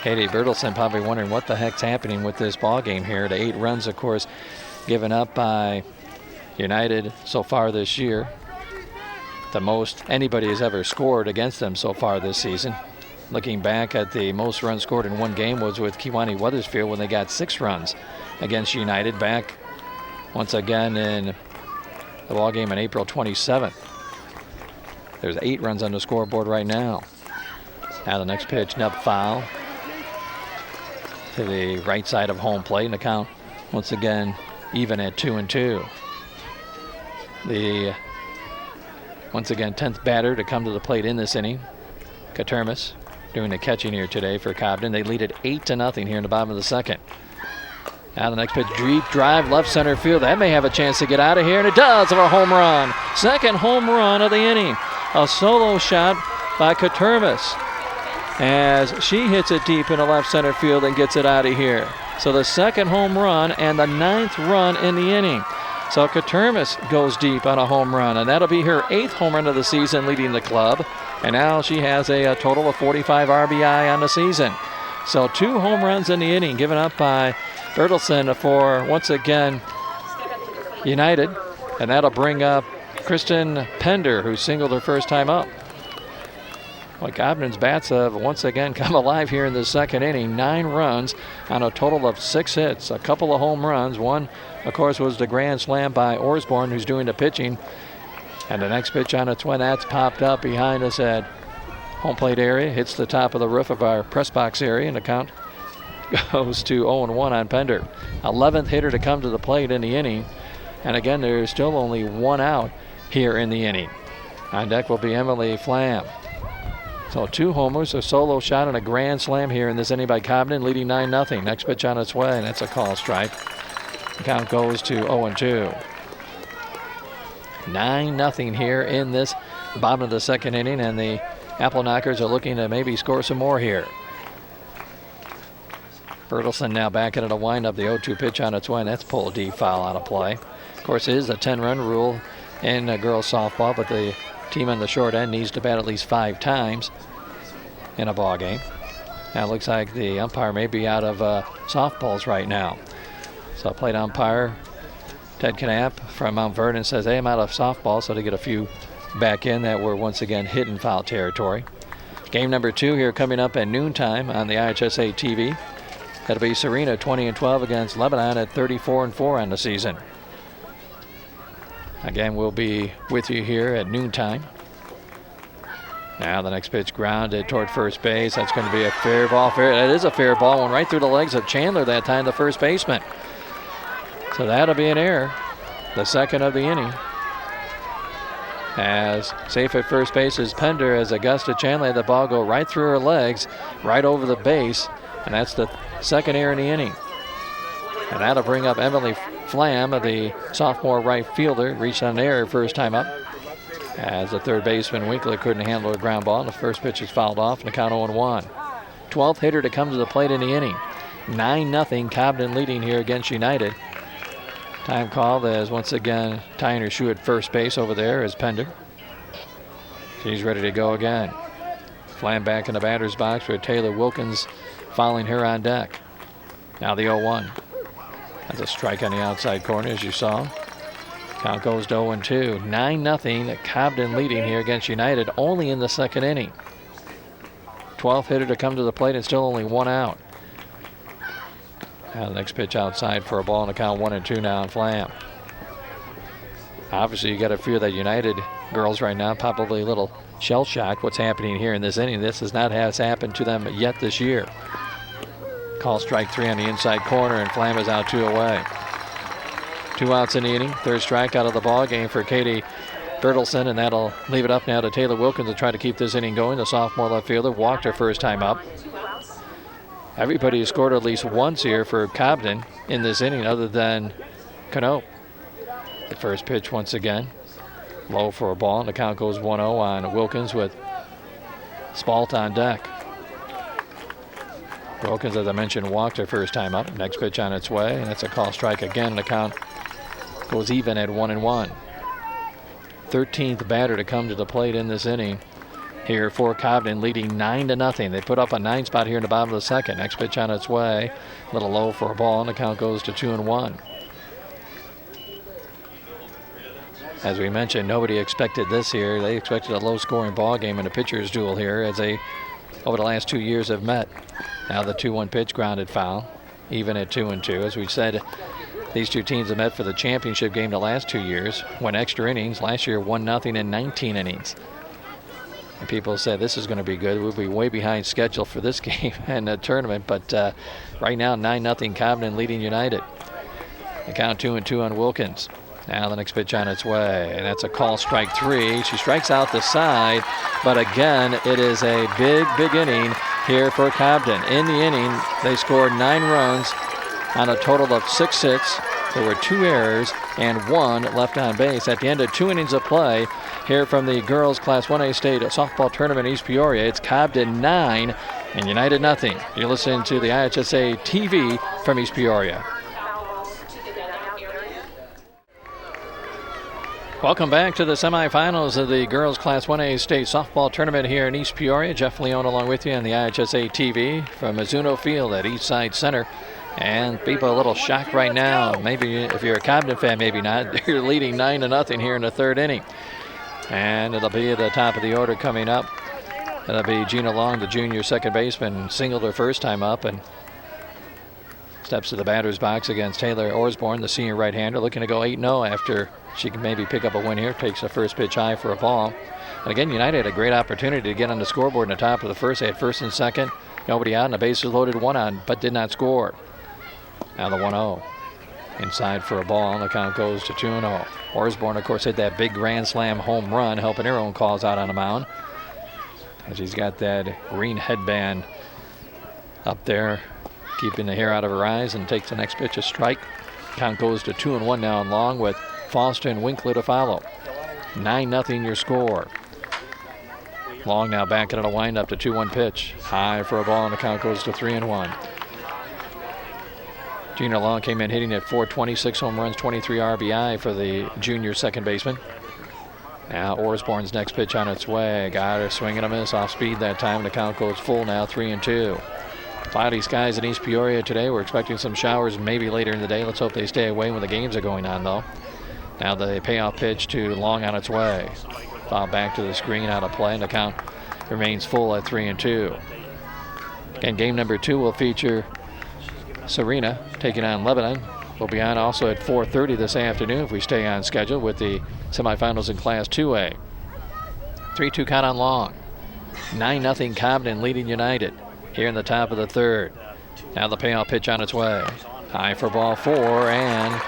Katie Bertelsen probably wondering what the heck's happening with this ball game here. The 8 runs, of course, given up by United so far this year. The most anybody has ever scored against them so far this season. Looking back at the most runs scored in one game was with Kewanee Wethersfield when they got 6 runs against United back once again in the ball game on April 27th. There's 8 runs on the scoreboard right now. Now the next pitch, up foul to the right side of home plate, and the count once again even at 2-2. The once again 10th batter to come to the plate in this inning, Katermis, doing the catching here today for Cobden. They lead it 8-0 here in the bottom of the 2nd. Now the next pitch, deep drive, left center field. That may have a chance to get out of here, and it does, of a home run. 2nd home run of the inning. A solo shot by Katermis as she hits it deep in the left center field and gets it out of here. So the 2nd home run and the 9th run in the inning. So Katermis goes deep on a home run, and that'll be her 8th home run of the season, leading the club. And now she has a total of 45 RBI on the season. So 2 home runs in the inning given up by Bertelsen for, once again, United. And that'll bring up Kristen Pender, who singled her first time up. Well, Cobden's bats have once again come alive here in the second inning. 9 runs on a total of 6 hits, a couple of home runs. One, of course, was the grand slam by Orsborn, who's doing the pitching. And the next pitch on its way, that's popped up behind us at home plate area. Hits the top of the roof of our press box area, and the count goes to 0-1 on Pender. 11th hitter to come to the plate in the inning. And again, there's still only 1 out here in the inning. On deck will be Emily Flam. So 2 homers, a solo shot, and a grand slam here in this inning by Cobden, leading 9-0. Next pitch on its way, and that's a call strike. The count goes to 0-2. 9-0 here in this bottom of the second inning, and the Apple Knockers are looking to maybe score some more here. Bertelson now back into the windup. The 0-2 pitch on its way, and that's pulled deep, foul out of play. Of course, it is a 10-run rule in girls softball, but the team on the short end needs to bat at least 5 times in a ball game. Now it looks like the umpire may be out of softballs right now. So plate umpire Ted Knapp from Mount Vernon says, hey, I'm out of softball, so they get a few back in that were once again hit in foul territory. Game number 2 here coming up at noontime on the IHSA TV. That'll be Serena 20-12 against Lebanon at 34-4 on the season. Again, we'll be with you here at noontime. Now the next pitch grounded toward first base. That's going to be a fair ball. That is a fair ball. Went right through the legs of Chandler that time, the first baseman. So that'll be an error. The second of the inning. As safe at first base is Pender, as Augusta Chandler had the ball go right through her legs, right over the base. And that's the second error in the inning. And that'll bring up Emily Flam, the sophomore right fielder, reached on an error first time up. As the third baseman Winkler couldn't handle a ground ball. The first pitch is fouled off and the count 0-1. 12th hitter to come to the plate in the inning. 9-0 Cobden leading here against United. Time called as once again tying her shoe at first base over there is Pender. She's ready to go again. Flam back in the batter's box with Taylor Wilkins following her on deck. Now the 0-1. That's a strike on the outside corner, as you saw. Count goes to 0-2. 9-0. Cobden leading here against United, only in the second inning. 12th hitter to come to the plate and still only 1 out. Now the next pitch outside for a ball, and the count 1-2 now on Flam. Obviously, you got to fear that United girls right now probably a little shell-shocked what's happening here in this inning. This has not happened to them yet this year. Call strike 3 on the inside corner, and Flam is out 2 away. 2 outs in the inning. Third strikeout of the ball game for Katie Bertelson, and that'll leave it up now to Taylor Wilkins to try to keep this inning going. The sophomore left fielder walked her first time up. Everybody has scored at least once here for Cobden in this inning other than Cano. The first pitch once again. Low for a ball, and the count goes 1-0 on Wilkins with Spalt on deck. Wilkins, as I mentioned, walked her first time up. Next pitch on its way, and that's a call strike again. The count goes even at 1-1. 13th batter to come to the plate in this inning here for Cobden, leading 9-0. They put up a 9 spot here in the bottom of the second. Next pitch on its way, a little low for a ball, and the count goes to 2-1. As we mentioned, nobody expected this here. They expected a low-scoring ball game and a pitcher's duel here, as they, over the last 2 years, have met. Now the 2-1 pitch grounded foul, even at 2-2. As we said, these two teams have met for the championship game the last 2 years, went extra innings. Last year, 1-0 in 19 innings. And people said this is going to be good. We'll be way behind schedule for this game and the tournament, but right now 9-0 Cobden leading United. The count 2-2 on Wilkins. Now the next pitch on its way, and that's a call strike 3. She strikes out the side, but again, it is a big inning here for Cobden. In the inning, they scored 9 runs on a total of 6 hits. There were 2 errors and 1 left on base. At the end of 2 innings of play here from the girls Class 1A State Softball Tournament in East Peoria, it's Cobden 9 and United nothing. You're listening to the IHSA TV from East Peoria. Welcome back to the semifinals of the girls Class 1A State Softball Tournament here in East Peoria. Jeff Leone along with you on the IHSA TV from Mizuno Field at Eastside Center. And people are a little shocked right now. Maybe if you're a Cobden fan, maybe not. You're leading 9-0 here in the third inning. And it'll be at the top of the order coming up That'll be Gina Long, the junior second baseman, singled her first time up and steps to the batter's box against Taylor Osborne, the senior right-hander, looking to go 8-0 after she can maybe pick up a win here. Takes the first pitch high for a ball. And again, United had a great opportunity to get on the scoreboard in the top of the first. They had first and second, nobody out, and the bases loaded, one on, but did not score. Now the 1-0. Inside for a ball, and the count goes to 2-0. Osborne, of course, hit that big grand slam home run, helping her own cause out on the mound. And she's got that green headband up there, keeping the hair out of her eyes, and takes the next pitch a strike. Count goes to 2-1 now and Long, with Foster and Winkler to follow. 9-0 your score. Long now backing it a windup to 2-1 pitch. High for a ball, and the count goes to 3-1. Gina Long came in hitting at .420, 6 home runs, 23 RBI for the junior second baseman. Now Osborne's next pitch on its way. Got her swing and a miss, off speed that time. The count goes full now, 3-2. Cloudy skies in East Peoria today. We're expecting some showers maybe later in the day. Let's hope they stay away when the games are going on, though. Now the payoff pitch to Long on its way. Foul back to the screen, out of play, and the count remains full at 3-2. And game number 2 will feature Serena taking on Lebanon. We'll be on also at 4:30 this afternoon if we stay on schedule with the semifinals in Class 2A. 3-2 count on Long. 9-0 Cobden leading United here in the top of the third. Now the payoff pitch on its way. High for ball 4, and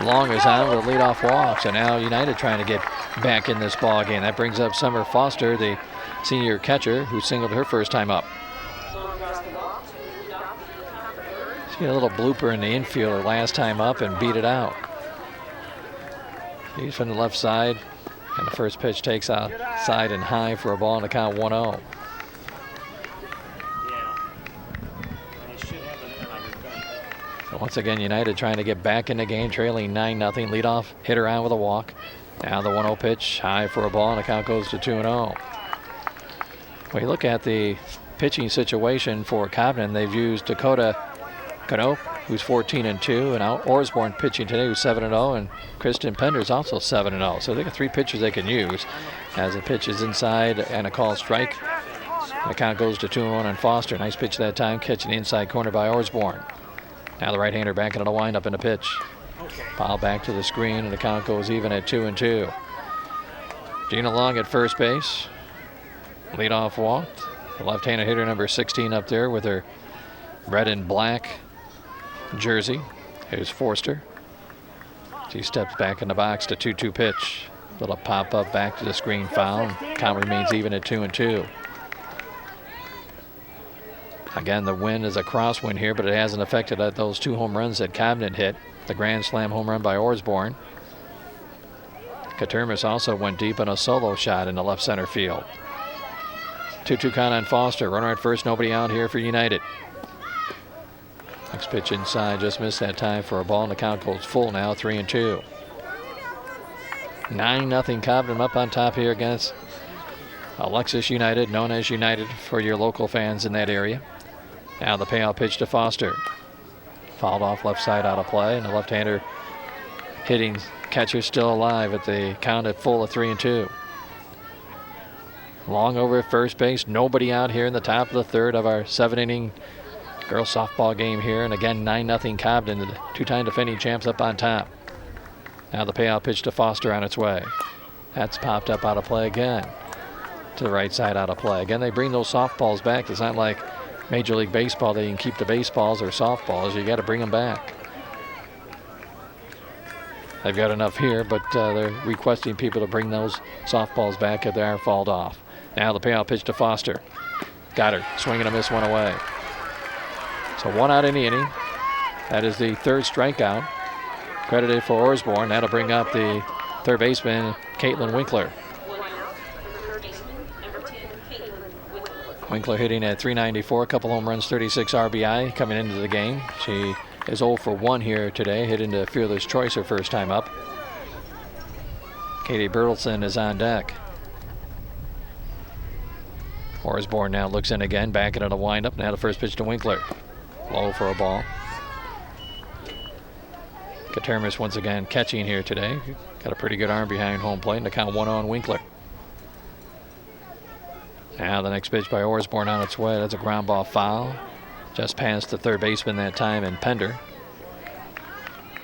Long is on with a leadoff walk. So now United trying to get back in this ball game. That brings up Summer Foster, the senior catcher, who singled her first time up. She had a little blooper in the infield last time up and beat it out. He's from the left side, and the first pitch takes outside and high for a ball, and the count 1-0. So once again, United trying to get back in the game, trailing 9-0. Leadoff hit around with a walk. Now the 1-0 pitch, high for a ball, and the count goes to 2-0. When you look at the pitching situation for Cobden, they've used Dakota Cano, who's 14-2, and Osborne pitching today, who's 7-0, and Kristen Pender's also 7-0. So they got 3 pitchers they can use. As the pitch is inside and a called strike, the count goes to 2-1 on Foster. Nice pitch that time, catching the inside corner by Osborne. Now the right-hander backing on a windup in the pitch. Foul back to the screen, and the count goes even at 2-2. Gina Long at first base. Leadoff walked. The left-handed hitter number 16 up there with her red and black jersey. Here's Forster. She steps back in the box to 2-2 pitch. Little pop-up back to the screen, foul. Count remains even at 2-2. Again, the wind is a crosswind here, but it hasn't affected those 2 home runs that Cobden hit. The grand slam home run by Osborne. Katermis also went deep in a solo shot in the left center field. 2-2 count on Foster. Runner at first, nobody out here for United. Next pitch inside, just missed that time for a ball, and the count goes full now, 3-2. 9-0 Cobden up on top here against Alexis United, known as United for your local fans in that area. Now the payoff pitch to Foster. Fouled off left side, out of play, and the left-hander hitting catcher still alive at the count at full of 3-2. Long over at first base, nobody out here in the top of the third of our 7-inning girls softball game here, and again 9-0 Cobden, the 2-time defending champs, up on top. Now the payout pitch to Foster on its way. That's popped up out of play again. To the right side, out of play. Again, they bring those softballs back. It's not like Major League Baseball, they can keep the baseballs or softballs. You got to bring them back. They've got enough here, but they're requesting people to bring those softballs back if they are fouled off. Now the payout pitch to Foster. Got her. Swing and a miss, one away. So 1 out in the inning. That is the 3rd strikeout. Credited for Osborne. That'll bring up the third baseman, Caitlin Winkler. Winkler hitting at .394, a couple home runs, 36 RBI coming into the game. She is 0 for 1 here today, hit into Fielder's Choice her first time up. Katie Bertelson is on deck. Osborne now looks in again, backing at a windup. Now the first pitch to Winkler. Low for a ball. Katermis once again catching here today. Got a pretty good arm behind home plate, and the count 1-0 Winkler. Now the next pitch by Osborne on its way. That's a ground ball foul. Just past the third baseman that time in Pender.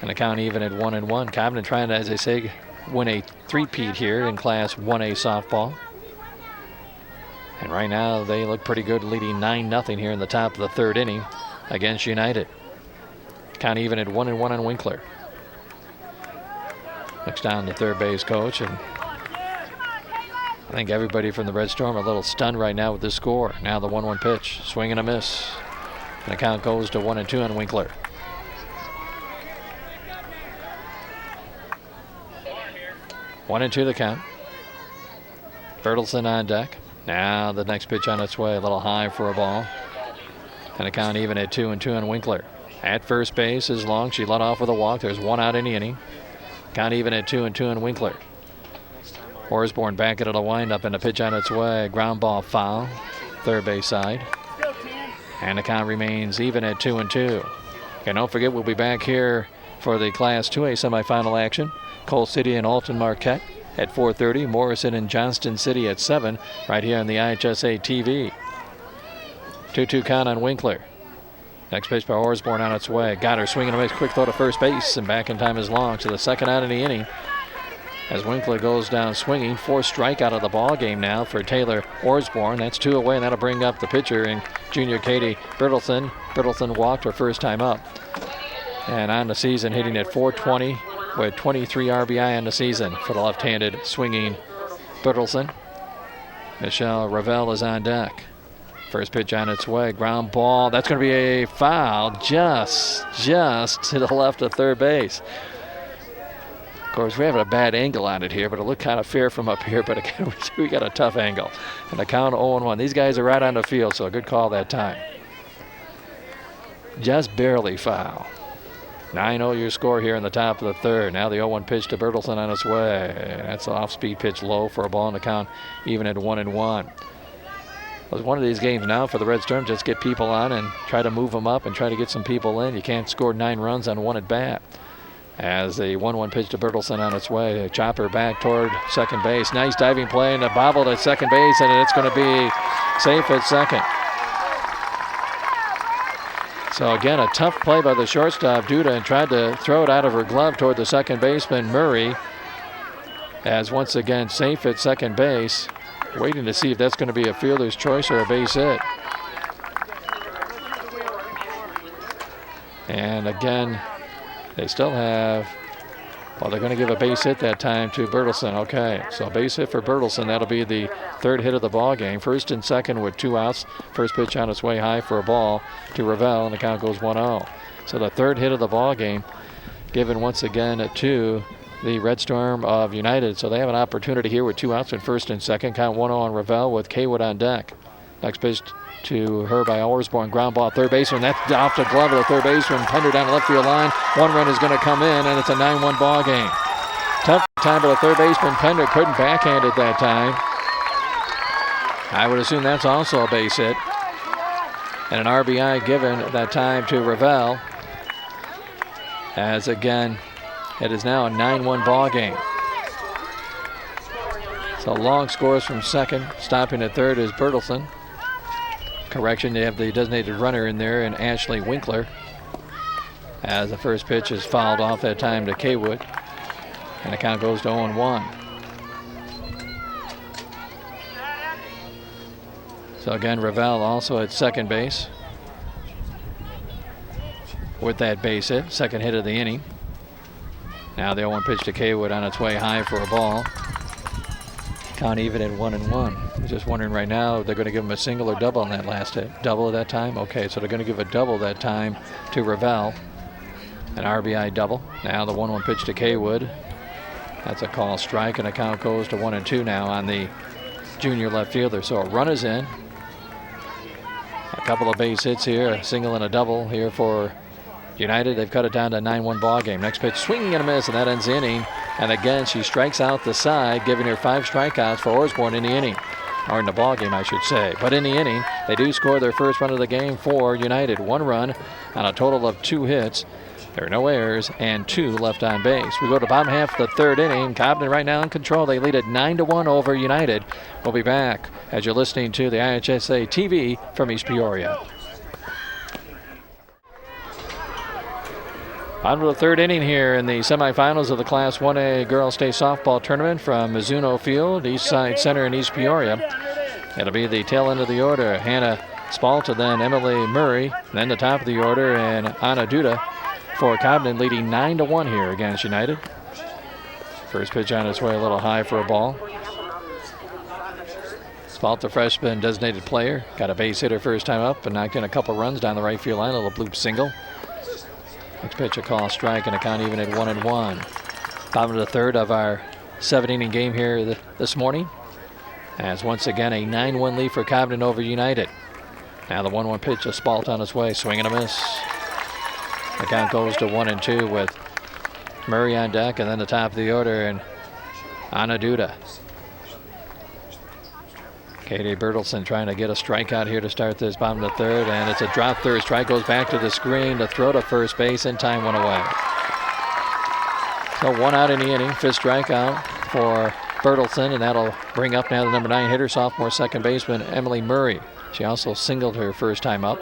And the count even at 1-1. Cobden trying to, as I say, win a three-peat here in Class 1A softball. And right now they look pretty good, leading 9-0 here in the top of the third inning against United. Count even at 1-1 on Winkler. Looks down the third base coach, and I think everybody from the Red Storm are a little stunned right now with this score. Now the 1-1 pitch, swing and a miss. And the count goes to 1-2 on Winkler. One and two the count. Bertelsen on deck. Now the next pitch on its way, a little high for a ball. And the count even at 2-2 on Winkler. At first base is Long. She led off with a walk. There's one out in the inning. Count even at 2-2 on Winkler. Osborne back into the windup and the pitch on its way. Ground ball foul. Third base side. And the count remains even at 2-2. And don't forget, we'll be back here for the Class 2A semifinal action. Coal City and Alton Marquette at 4:30. Morrison and Johnston City at 7. Right here on the IHSA TV. 2-2 count on Winkler. Next pitch by Osborne on its way. Got her swinging away. Quick throw to first base, and back in time is Long. So the second out of the inning as Winkler goes down swinging. Fourth strikeout of the ball game now for Taylor Osborne. That's two away, and that'll bring up the pitcher in junior Katie Bertelsen. Bertelsen walked her first time up. And on the season, hitting at .420 with 23 RBI on the season for the left-handed swinging Bertelsen. Michelle Ravel is on deck. First pitch on its way. Ground ball. That's going to be a foul just to the left of third base. Of course, we're having a bad angle on it here, but it looked kind of fair from up here. But again, we got a tough angle. And the count 0-1. These guys are right on the field, so a good call that time. Just barely foul. 9-0 your score here in the top of the third. Now the 0-1 pitch to Bertelsen on its way. That's an off-speed pitch low for a ball in the count, even at 1-1. It was one of these games now for the Red Storm. Just get people on and try to move them up and try to get some people in. You can't score 9 runs on one at bat. As the 1-1 pitch to Bertelsen on its way. A chopper back toward second base. Nice diving play and a bobble at second base, and it's going to be safe at second. So again, a tough play by the shortstop, Duda, and tried to throw it out of her glove toward the second baseman, Murray. As once again, safe at second base. Waiting to see if that's going to be a fielder's choice or a base hit. And again, they still have, well, they're going to give a base hit that time to Bertelsen. Okay, so base hit for Bertelsen. That'll be the third hit of the ball game. First and second with 2 outs. First pitch on its way high for a ball to Ravel, and the count goes 1-0. So the third hit of the ball game given once again to the Red Storm of United. So they have an opportunity here with 2 outs in first and second. Count 1-0 on Ravel with Kaywood on deck. Next pitch to her by Osborne. Ground ball third baseman. That's off the glove of the third baseman. Pender down the left field line. 1 run is going to come in, and it's a 9-1 ball game. Tough time for the third baseman. Pender couldn't backhand it that time. I would assume that's also a base hit. And an RBI given that time to Ravel. As again, it is now a 9-1 ball game. So Long scores from second. Stopping at third is Bertelsen. Correction, they have the designated runner in there, and Ashley Winkler. As the first pitch is fouled off that time to Kaywood. And the count goes to 0-1. So again, Ravel also at second base with that base hit. Second hit of the inning. Now the 0-1 pitch to Kaywood on its way high for a ball. Count even at 1-1. I'm just wondering right now if they're going to give him a single or double on that last hit. Double at that time? Okay, so they're going to give a double that time to Ravel. An RBI double. Now the 1-1 pitch to Kaywood. That's a call strike, and the count goes to 1-2 now on the junior left fielder. So a run is in. A couple of base hits here, a single and a double here for United. They've cut it down to a 9-1 ball game. Next pitch, swinging and a miss, and that ends the inning. And again, she strikes out the side, giving her 5 strikeouts for Osborne in the inning. Or in the ball game, I should say. But in the inning, they do score their first run of the game for United. 1 run on a total of 2 hits There are no errors and 2 left on base. We go to bottom half of the third inning. Cobden right now in control. They lead it 9-1 over United. We'll be back as you're listening to the IHSA TV from East Peoria. On to the third inning here in the semifinals of the Class 1A Girls State Softball Tournament from Mizuno Field, East Side Center in East Peoria. It'll be the tail end of the order. Hannah Spalta, then Emily Murray, then the top of the order, and Anna Duda for Cobden, leading 9-1 here against United. First pitch on its way, a little high for a ball. Spalta, freshman designated player, got a base hitter first time up and knocked in a couple runs down the right field line, a little bloop single. Next pitch, a call strike, and a count even at 1-1. Bottom of the third of our 7-inning game here this morning. As once again a 9-1 lead for Cobden over United. Now the 1-1 pitch, a Spalt on its way, swing and a miss. The count goes to 1-2 with Murray on deck, and then the top of the order and Anna Duda. Katie Bertelsen trying to get a strikeout here to start this bottom of the third, and it's a drop third strike, goes back to the screen, the throw to first base, and time went away. So 1 out in the inning, fifth strikeout for Bertelsen, and that'll bring up now the number 9 hitter, sophomore second baseman Emily Murray. She also singled her first time up.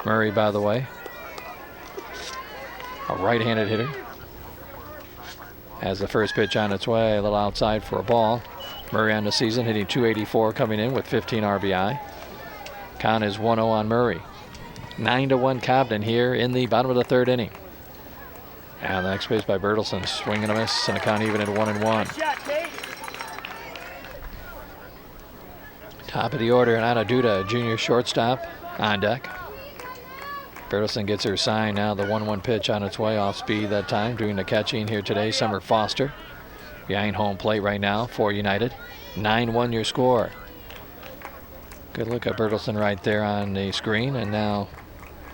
Murray, by the way, a right-handed hitter. Has the first pitch on its way, a little outside for a ball. Murray on the season hitting .284, coming in with 15 RBI. Count is 1-0 on Murray. 9-1 Cobden here in the bottom of the third inning. And the next pitch by Bertelsen, swing and a miss, and a count even at 1-1. Top of the order, and Anna Duda, junior shortstop, on deck. Bertelsen gets her sign now. The 1-1 pitch on its way, off speed that time. Doing the catching here today, Summer Foster. Behind home plate right now for United. 9-1 your score. Good look at Bertelsen right there on the screen. And now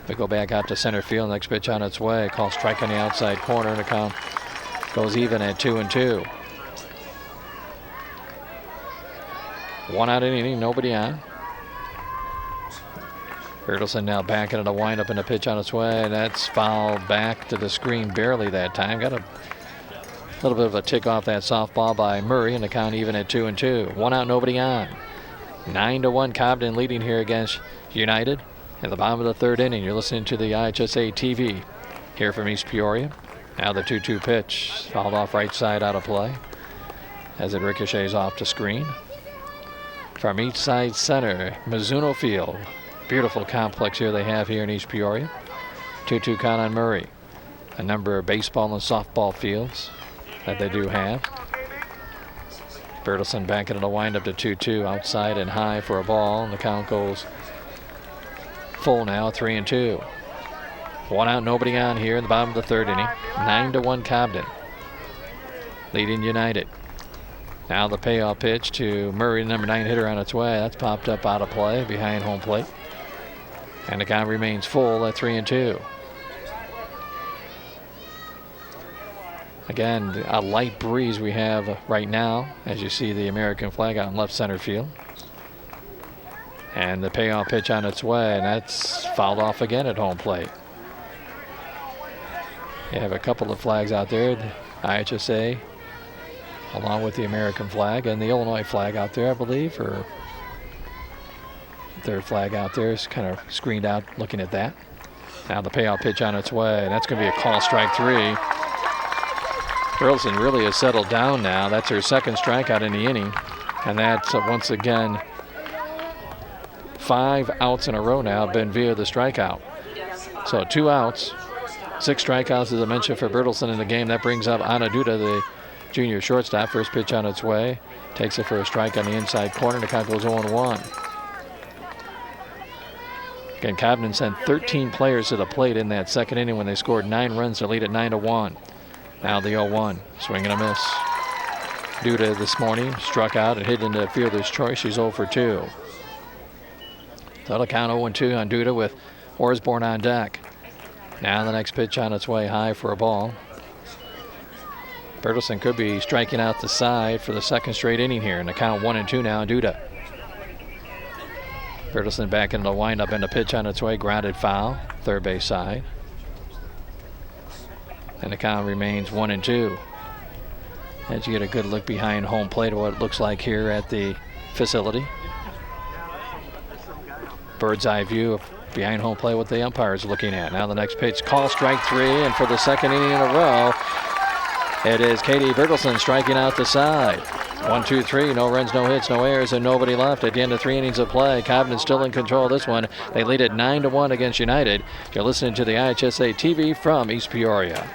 we go back out to center field. Next pitch on its way. Call strike on the outside corner, and the count goes even at 2-2. 1 out in the inning, nobody on. Bertelsen now backing at a windup and a pitch on its way. That's fouled back to the screen barely that time. Got a little bit of a tick off that softball by Murray, and the count even at 2-2. 1 out, nobody on. 9-1 Cobden leading here against United in the bottom of the third inning. You're listening to the IHSA TV here from East Peoria. Now the 2-2 pitch, fouled off right side, out of play as it ricochets off the screen. From East Side Center, Mizuno Field. Beautiful complex here they have here in East Peoria. 2-2 count on Murray. A number of baseball and softball fields that they do have. Bertelsen backing at a windup to 2-2, outside and high for a ball, and the count goes full now, 3-2. 1 out, nobody on here in the bottom of the third inning. 9-1 Cobden, leading United. Now the payoff pitch to Murray, number 9 hitter, on its way. That's popped up out of play behind home plate. And the count remains full at 3-2. Again, a light breeze we have right now as you see the American flag out in left center field. And the payoff pitch on its way, and that's fouled off again at home plate. You have a couple of flags out there, the IHSA, along with the American flag, and the Illinois flag out there, I believe, or third flag out there is kind of screened out looking at that. Now the payoff pitch on its way, and that's going to be a call, strike 3. Bertelsen really has settled down now. That's her second strikeout in the inning, and that's once again 5 outs in a row now have been via the strikeout. So 2 outs, 6 strikeouts, as I mentioned, for Bertelsen in the game. That brings up Anna Duda, the junior shortstop. First pitch on its way, takes it for a strike on the inside corner. The count goes 0-1. Again, Cobden sent 13 players to the plate in that second inning when they scored 9 runs to lead at 9-1. Now the 0-1, swing and a miss. Duda this morning struck out and hit into fielder's choice. She's 0 for 2. So the count 0-2 on Duda with Orsborn on deck. Now the next pitch on its way, high for a ball. Bertelsen could be striking out the side for the second straight inning here, and the count 1-2 now on Duda. Bertelsen back in the windup and the pitch on its way. Grounded foul, third base side. And the count remains 1-2. As you get a good look behind home plate of what it looks like here at the facility. Bird's eye view of behind home plate what the umpire is looking at. Now the next pitch, call strike 3, and for the second inning in a row, it is Katie Bertelsen striking out the side. 1-2-3, no runs, no hits, no errors, and nobody left at the end of 3 innings of play. Cobden still in control of this one. They lead it 9-1 against United. You're listening to the IHSA TV from East Peoria.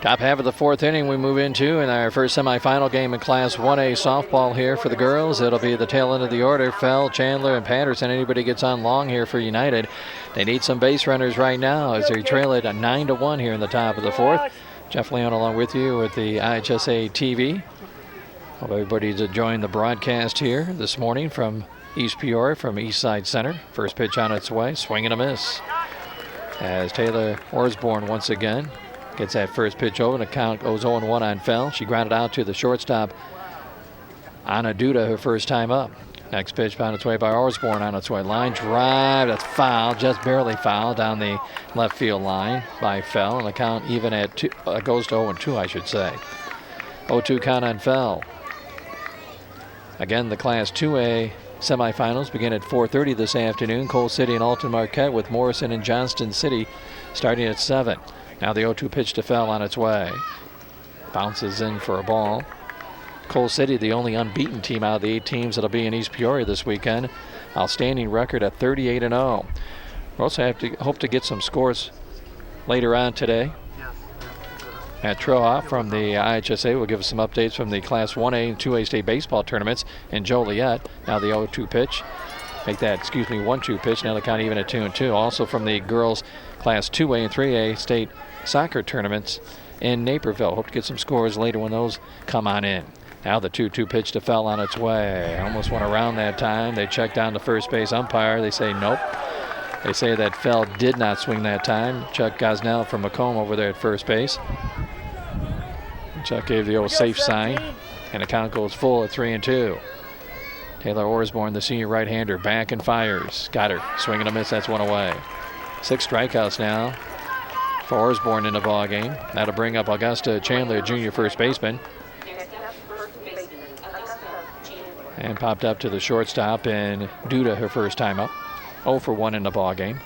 Top half of the 4th inning we move into in our first semifinal game in Class 1A softball here for the girls. It'll be the tail end of the order. Fell, Chandler, and Patterson. Anybody gets on long here for United. They need some base runners right now as they trail it 9-1 here in the top of the 4th. Jeff Leon along with you with the IHSA TV. Hope everybody's enjoying the broadcast here this morning from East Peoria, from East Side Center. First pitch on its way, swing and a miss. As Taylor Osborne once again gets that first pitch over, and the count goes 0-1 on Fell. She grounded out to the shortstop, Anna Duda, her first time up. Next pitch on its way by Osborne on its way. Line drive, that's foul, just barely foul down the left field line by Fell. And the count even at goes to 0-2, I should say. 0-2 count on Fell. Again, the Class 2A semifinals begin at 4:30 this afternoon. Coal City and Alton Marquette with Morrison and Johnston City starting at 7. Now the 0-2 pitch to Fell on its way. Bounces in for a ball. Coal City, the only unbeaten team out of the 8 teams that'll be in East Peoria this weekend. Outstanding record at 38-0. We also hope to get some scores later on today. Matt Trohoff from the IHSA will give us some updates from the Class 1A and 2A state baseball tournaments in Joliet. Now the 0-2 pitch. Make that, 1-2 pitch. Now the count even at 2-2. Also from the girls Class 2A and 3A state soccer tournaments in Naperville. Hope to get some scores later when those come on in. Now the 2-2 pitch to Fell on its way. Almost went around that time. They check down the first base umpire. They say nope. They say that Fell did not swing that time. Chuck Gosnell from Macomb over there at first base. Chuck gave the old safe sign, and the count goes full at 3-2. Taylor Osborne, the senior right-hander, back and fires. Got her. Swing and a miss. That's one away. 6 strikeouts now for Osborne in the ball game. That'll bring up Augusta Chandler, junior first baseman. And popped up to the shortstop, and Duda, her first time up. 0-for-1 in the ball game.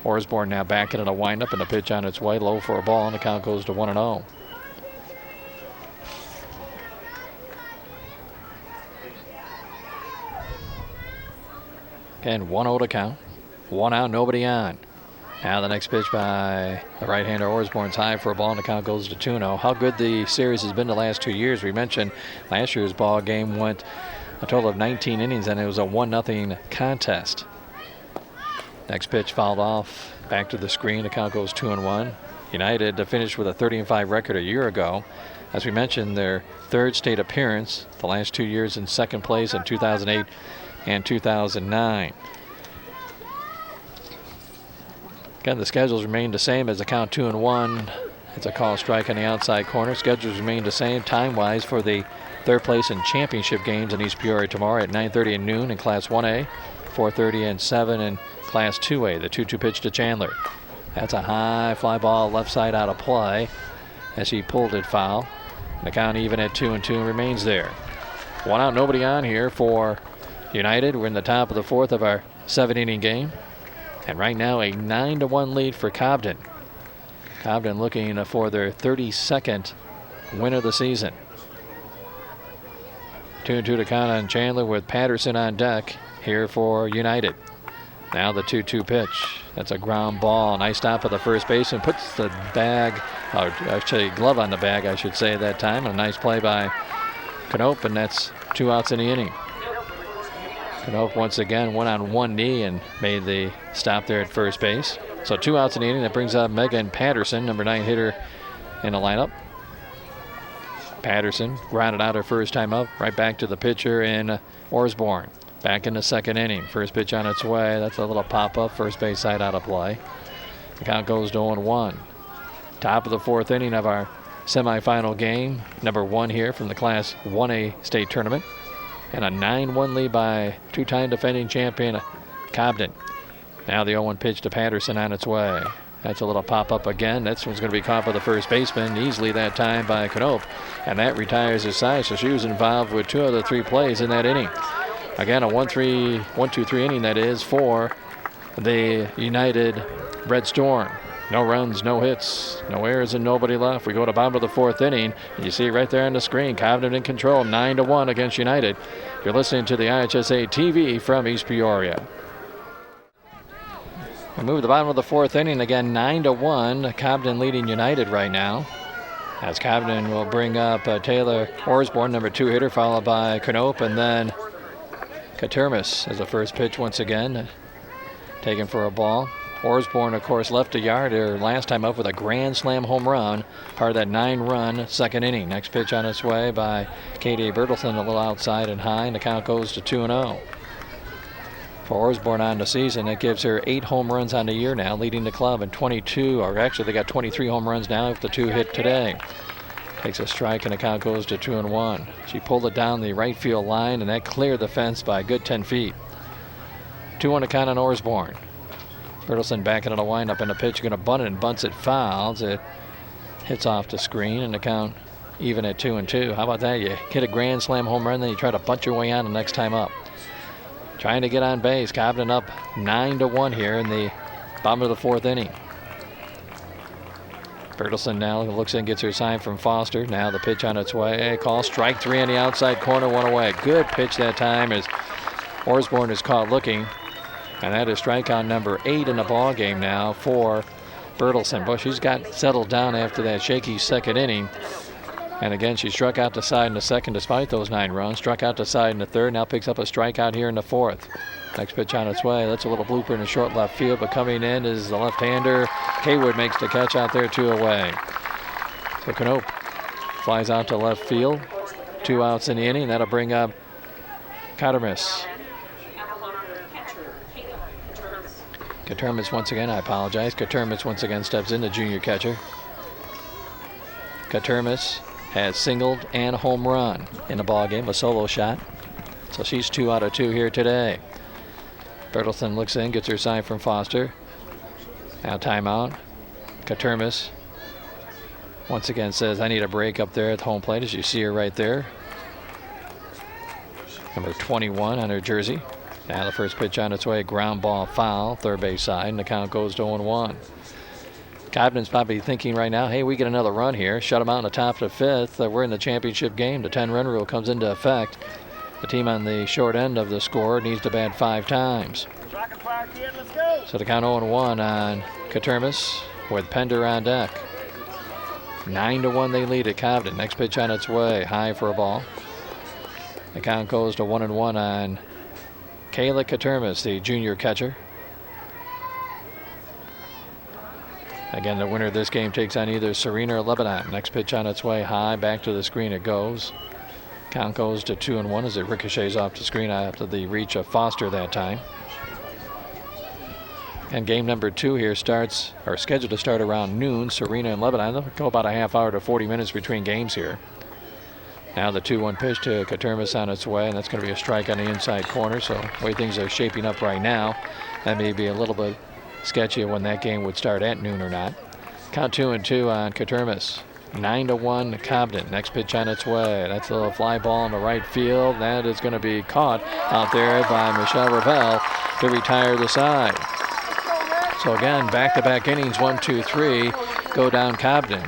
Osborne now back in a windup, and a pitch on its way, low for a ball, and the count goes to 1-0. Again, 1-0 to count. 1 out, nobody on. Now the next pitch by the right-hander Osborne's high for a ball, and the count goes to 2-0. How good the series has been the last 2 years. We mentioned last year's ball game went a total of 19 innings, and it was a 1-0 contest. Next pitch fouled off, back to the screen. The count goes 2-1. United finished with a 30-5 record a year ago. As we mentioned, their 3rd state appearance, the last 2 years in 2nd place in 2008 and 2009. Again, the schedules remain the same as the count 2-1. It's a call strike on the outside corner. Schedules remain the same time-wise for the 3rd place and championship games in East Peoria tomorrow at 9:30 and noon in Class 1A, 4:30 and 7 in Class 2A. The 2-2 pitch to Chandler. That's a high fly ball left side out of play as he pulled it foul. The count even at 2-2 remains there. 1 out, nobody on here for United. We're in the top of the 4th of our 7-inning game. And right now a 9-1 lead for Cobden. Cobden looking for their 32nd win of the season. 2-2 to count on Chandler with Patterson on deck here for United. Now the 2-2 pitch. That's a ground ball. Nice stop of the first baseman. Puts the bag, or actually glove on the bag, I should say, at that time. A nice play by Knope, and that's 2 outs in the inning. Knope once again went on one knee and made the stop there at first base. So 2 outs in the inning. That brings up Megan Patterson, number 9 hitter in the lineup. Patterson grounded out her first time up, right back to the pitcher in Osborne. Back in the 2nd inning. First pitch on its way. That's a little pop-up. First base side out of play. The count goes to 0-1. Top of the 4th inning of our semifinal game. Number 1 here from the Class 1A state tournament. and a 9-1 lead by two-time defending champion Cobden. Now the 0-1 pitch to Patterson on its way. That's a little pop-up again. This one's going to be caught by the first baseman easily that time by Knope, and that retires his side. So she was involved with 2 of the 3 plays in that inning. Again, a 1-2-3 inning that is for the United Red Storm. No runs, no hits, no errors, and nobody left. We go to bottom of the 4th inning. You see right there on the screen, Cobden in control, 9-1 against United. You're listening to the IHSA TV from East Peoria. We move to the bottom of the 4th inning again, 9-1. Cobden leading United right now. As Cobden will bring up Taylor Orsborn, number 2 hitter, followed by Knope, and then Katermis as the first pitch once again, taken for a ball. Orsborn, of course, left a yard last time up with a grand slam home run, part of that 9-run 2nd inning. Next pitch on its way by Katie Bertelson, a little outside and high, and the count goes to 2-0. For Orsborn on the season, it gives her 8 home runs on the year now, leading the club in 22, or actually they got 23 home runs now with the 2 hit today. Takes a strike and the count goes to 2-1. She pulled it down the right field line, and that cleared the fence by a good 10 feet. 2-1 to count on Orsborn. Bertelson backing on a windup, and the pitch going to bunt it, and bunts it fouls. It hits off the screen, and the count even at 2-2. How about that? You hit a grand slam home run, then you try to bunt your way on the next time up. Trying to get on base. Cobden up 9-1 here in the bottom of the 4th inning. Bertelson now looks in, gets her sign from Foster. Now the pitch on its way. Call strike 3 on the outside corner, 1 away. Good pitch that time as Orsborn is caught looking. And that is strikeout number 8 in the ball game now for Bertelson. But she's got settled down after that shaky 2nd inning. And again, she struck out the side in the 2nd despite those 9 runs. Struck out the side in the 3rd. Now picks up a strikeout here in the 4th. Next pitch on its way. That's a little blooper in the short left field. But coming in is the left-hander. Haywood makes the catch out there, 2 away. So Knope flies out to left field. 2 outs in the inning. That'll bring up Katermis. Katermis once again, I apologize. Katermis once again steps in, the junior catcher. Katermis has singled and home run in the ball game, a solo shot. So she's 2 out of 2 here today. Bertelson looks in, gets her sign from Foster. Now timeout. Katermis once again says, I need a break up there at the home plate, as you see her right there. Number 21 on her jersey. Now the first pitch on its way, ground ball foul, 3rd base side, and the count goes to 0-1. Cobden's probably thinking right now, hey, we get another run here, shut them out in the top of the 5th. We're in the championship game. The 10-run rule comes into effect. The team on the short end of the score needs to bat 5 times. So the count 0-1 on Katermis with Pender on deck. 9-1 they lead at Cobden. Next pitch on its way, high for a ball. The count goes to 1-1 on Kayla Katermis, the junior catcher. Again, the winner of this game takes on either Serena or Lebanon. Next pitch on its way, high, back to the screen it goes. Count goes to 2-1 as it ricochets off the screen after the reach of Foster that time. And game number 2 here starts, or scheduled to start around noon. Serena and Lebanon, they'll go about a half hour to 40 minutes between games here. Now the 2-1 pitch to Katermis on its way, and that's going to be a strike on the inside corner. So the way things are shaping up right now, that may be a little bit sketchy when that game would start at noon or not. Count 2-2 on Katermis. 9-1 Cobden. Next pitch on its way. That's a little fly ball in the right field. That is going to be caught out there by Michelle Ravel to retire the side. So again, back-to-back innings, 1, 2, 3, go down Cobden.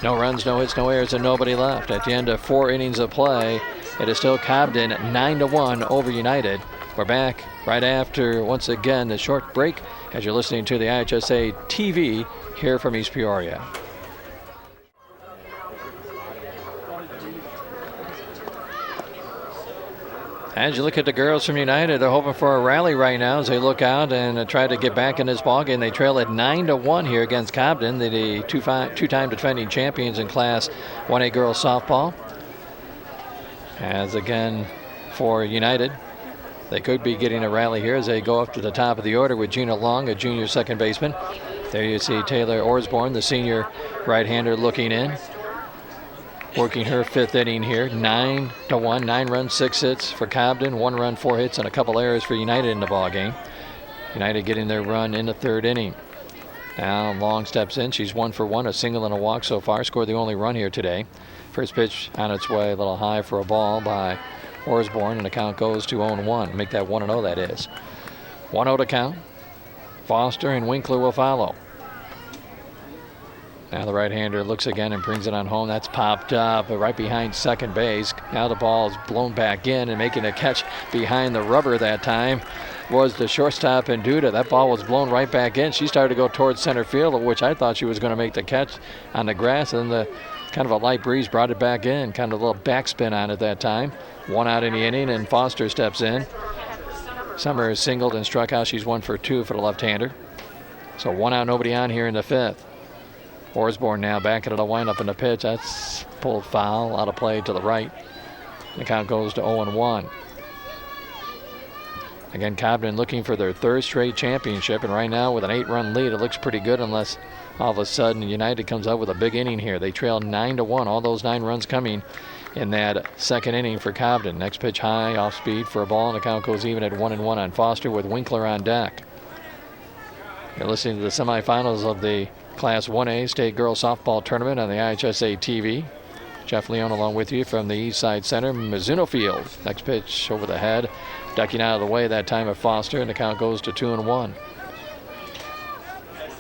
No runs, no hits, no errors, and nobody left. At the end of 4 innings of play, it is still Cobden 9-1 over United. We're back right after, once again, the short break as you're listening to the IHSA TV here from East Peoria. As you look at the girls from United, they're hoping for a rally right now as they look out and try to get back in this ballgame. They trail at 9-1 here against Cobden, the two-time defending champions in Class 1A girls softball. As again for United, they could be getting a rally here as they go up to the top of the order with Gina Long, a junior second baseman. There you see Taylor Orsborn, the senior right-hander, looking in. working her 5th inning here. 9-1, 9 runs, 6 hits for Cobden, 1 run, 4 hits, and a couple errors for United in the ball game. United getting their run in the 3rd inning. Now Long steps in. She's 1 for 1, a single and a walk so far. Scored the only run here today. First pitch on its way, a little high for a ball by Osborne, and the count goes to 0-1. Make that 1-0, that is. 1-0 to count. Foster and Winkler will follow. Now the right-hander looks again and brings it on home. That's popped up right behind second base. Now the ball is blown back in, and making a catch behind the rubber that time was the shortstop and Duda. That ball was blown right back in. She started to go towards center field, which I thought she was going to make the catch on the grass, and the kind of a light breeze brought it back in. Kind of a little backspin on it that time. 1 out in the inning, and Foster steps in. Summer has singled and struck out. She's 1 for 2 for the left-hander. So 1 out, nobody on here in the 5th. Osborne now back into the windup in the pitch. That's pulled foul, out of play to the right. The count goes to 0-1. Again, Cobden looking for their 3rd straight championship, and right now with an 8-run lead, it looks pretty good unless all of a sudden United comes up with a big inning here. They trail 9-1, all those 9 runs coming in that 2nd inning for Cobden. Next pitch high, off speed for a ball, and the count goes even at 1-1 on Foster with Winkler on deck. You're listening to the semifinals of the Class 1A State Girls Softball Tournament on the IHSA TV. Jeff Leone along with you from the East Side Center, Mizuno Field. Next pitch over the head, ducking out of the way that time of Foster, and the count goes to 2-1.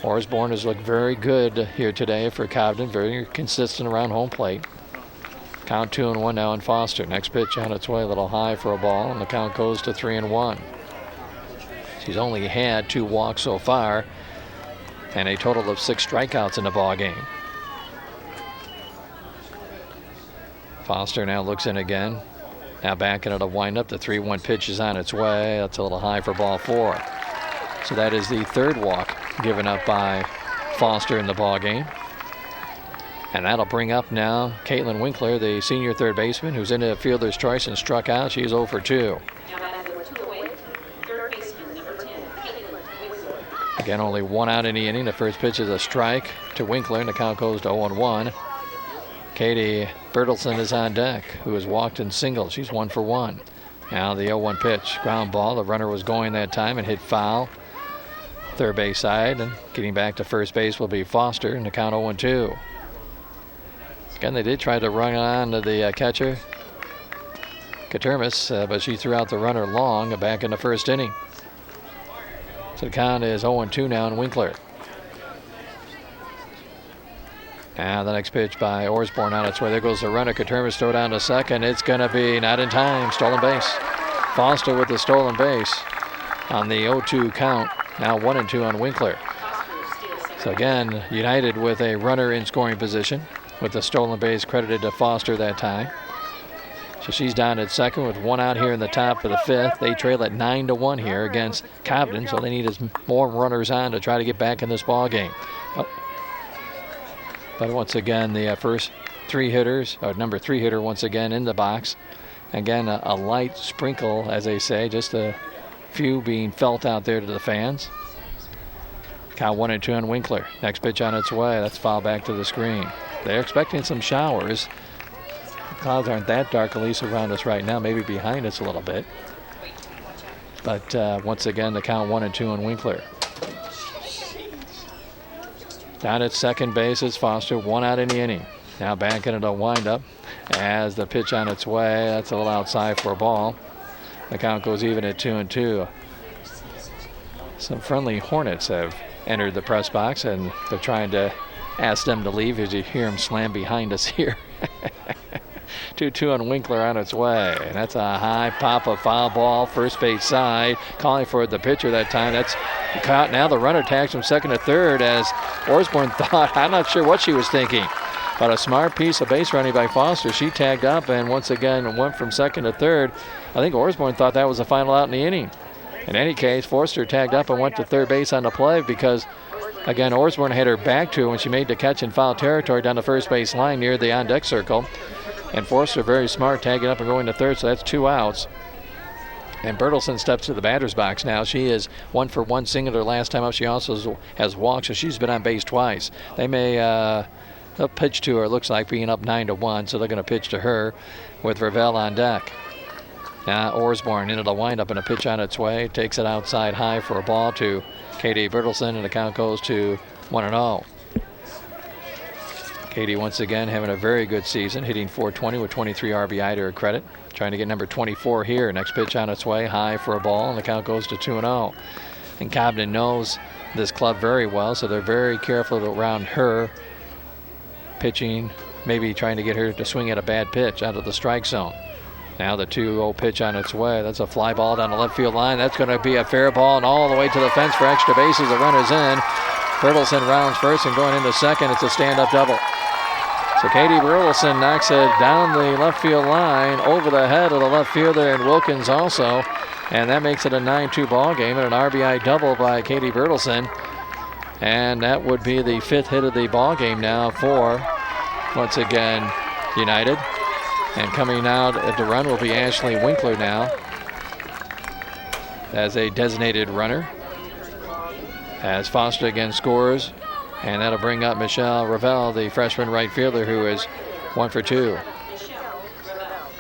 Osborne has looked very good here today for Cobden, very consistent around home plate. Count 2-1 now on Foster. Next pitch on its way, a little high for a ball, and the count goes to 3-1. She's only had 2 walks so far, and a total of 6 strikeouts in the ball game. Foster now looks in again. Now back into the windup. The 3-1 pitch is on its way. That's a little high for ball 4. So that is the 3rd walk given up by Foster in the ball game. And that'll bring up now Caitlin Winkler, the senior 3rd baseman, who's in the fielder's choice and struck out. She's 0 for 2. Again, only 1 out in the inning. The first pitch is a strike to Winkler, and the count goes to 0-1. Katie Bertelsen is on deck, who has walked and singled. She's 1 for 1. Now the 0-1 pitch, ground ball. The runner was going that time and hit foul. 3rd base side, and getting back to first base will be Foster, and the count 0-2. Again, they did try to run on to the catcher, Katermis, but she threw out the runner long back in the 1st inning. So the count is 0-2 now on Winkler. Now the next pitch by Osborne on its way. There goes the runner. Katermis throw down to second. It's going to be not in time. Stolen base. Foster with the stolen base on the 0-2 count. Now 1-2 on Winkler. So again, United with a runner in scoring position with the stolen base credited to Foster that time. So she's down at second with 1 out here in the top of the 5th. They trail at 9-1 here against Cobden, so they need more runners on to try to get back in this ball game. But once again, the first 3 hitters, or number 3 hitter once again in the box. Again, a light sprinkle, as they say, just a few being felt out there to the fans. Count 1-2 on Winkler. Next pitch on its way. That's foul back to the screen. They're expecting some showers. The clouds aren't that dark, at least around us right now, maybe behind us a little bit. But once again, the count 1-2 on Winkler. Down at second base is Foster, 1 out in the inning. Now back into the windup as the pitch on its way. That's a little outside for a ball. The count goes even at 2-2. Some friendly Hornets have entered the press box, and they're trying to ask them to leave as you hear them slam behind us here. 2-2 on Winkler on its way. And that's a high pop of foul ball, first base side. Calling for the pitcher that time. That's caught. Now the runner tags from second to third as Osborne thought, I'm not sure what she was thinking. But a smart piece of base running by Foster. She tagged up and once again went from second to third. I think Osborne thought that was the final out in the inning. In any case, Forster tagged up and went to third base on the play because, again, Osborne had her back to her when she made the catch in foul territory down the first base line near the on-deck circle. And Forster, very smart, tagging up and going to third, so that's 2 outs. And Bertelsen steps to the batter's box now. She is 1 for 1 singular last time up. She also has walked, so she's been on base twice. They may they'll pitch to her, looks like, being up 9-1, so they're going to pitch to her with Ravel on deck. Now Osborne into the windup and a pitch on its way. Takes it outside high for a ball to Katie Bertelsen, and the count goes to 1-0. Katie once again having a very good season, hitting .420 with 23 RBI to her credit. Trying to get number 24 here. Next pitch on its way, high for a ball, and the count goes to 2-0. And Cobden knows this club very well, so they're very careful around her pitching, maybe trying to get her to swing at a bad pitch out of the strike zone. Now the 2-0 pitch on its way. That's a fly ball down the left field line. That's going to be a fair ball and all the way to the fence for extra bases. The runner's in. Bertelsen rounds first, and going into second, it's a stand-up double. So Katie Bertelsen knocks it down the left field line over the head of the left fielder and Wilkins also. And that makes it a 9-2 ball game and an RBI double by Katie Bertelsen. And that would be the 5th hit of the ball game now for, once again, United. And coming out at the run will be Ashley Winkler now as a designated runner. As Foster again scores, and that'll bring up Michelle Ravel, the freshman right fielder, who is 1 for 2.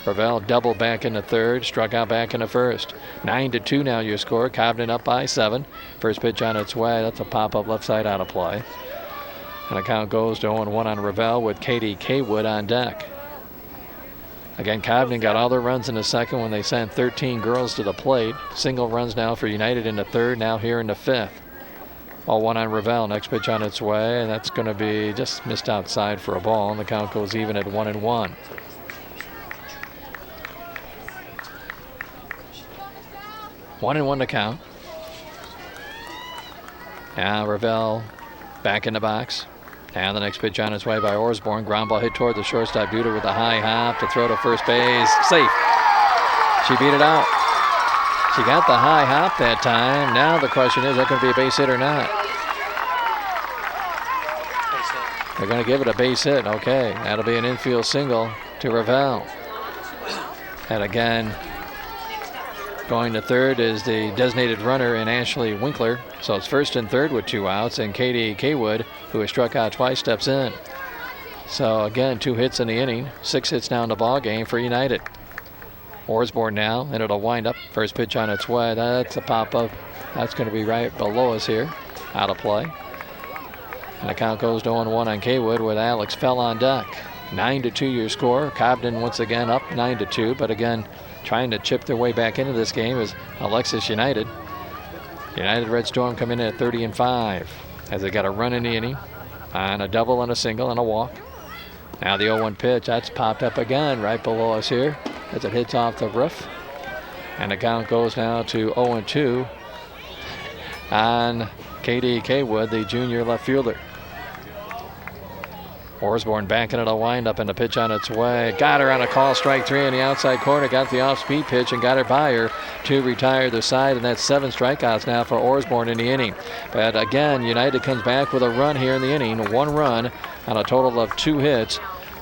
Ravel doubled back in the third, struck out back in the first. 9-2 now your score. Cobden up by 7. First pitch on its way. That's a pop-up left side out of play. And the count goes to 0-1 on Ravel with Katie Kaywood on deck. Again, Cobden got all their runs in the second when they sent 13 girls to the plate. Single runs now for United in the third, now here in the 5th. 0-1 on Ravel. Next pitch on its way, and that's going to be just missed outside for a ball, and the count goes even at 1-1. One and one to count. Now Ravel back in the box. And the next pitch on its way by Osborne. Ground ball hit toward the shortstop. Duda with a high hop to throw to first base. Safe. She beat it out. She got the high hop that time. Now the question is that going to be a base hit or not? They're going to give it a base hit. Okay, that'll be an infield single to Ravel. And again, going to third is the designated runner in Ashley Winkler. So it's first and third with 2 outs, and Katie Kaywood, who has struck out twice, steps in. So again, 2 hits in the inning, 6 hits now in the ball game for United. Osborne now, and it'll wind up. First pitch on its way. That's a pop-up. That's going to be right below us here, out of play. And the count goes to 0-1 on Kaywood with Alex Fell on deck. 9-2 your score. Cobden once again up 9-2, but again, trying to chip their way back into this game is Alexis United. United Red Storm come in at 30-5 as they got a run in the inning on a double and a single and a walk. Now the 0-1 pitch, that's popped up again right below us here as it hits off the roof. And the count goes now to 0-2 on Katie Kaywood, the junior left fielder. Osborne backing it a windup and a pitch on its way. Got her on a call, strike 3 in the outside corner. Got the off-speed pitch and got her by her to retire the side. And that's 7 strikeouts now for Osborne in the inning. But again, United comes back with a run here in the inning. 1 run on a total of 2 hits.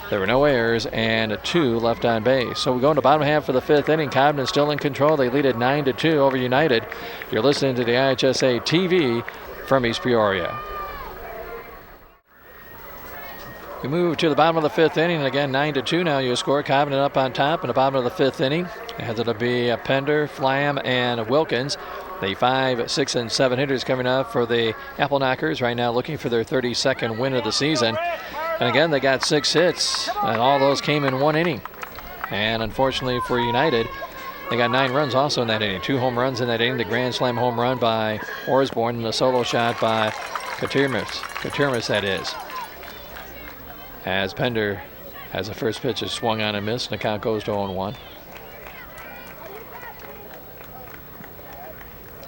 There were no errors and 2 left on base. So we go in the bottom half of the 5th inning. Cobden still in control. They lead at 9-2 over United. You're listening to the IHSA TV from East Peoria. We move to the bottom of the 5th inning, and again 9-2 now your score. Cobden up on top in the bottom of the 5th inning. As it'll be Pender, Flam, and Wilkins. The 5, 6, and 7 hitters coming up for the Apple Knockers right now, looking for their 32nd win of the season. And again, they got 6 hits, and all those came in 1 inning. And unfortunately for United, they got 9 runs also in that inning. 2 home runs in that inning. The grand slam home run by Osborne and the solo shot by Katirmas, that is. As Pender has the first pitch is swung on and missed, and the count goes to 0-1.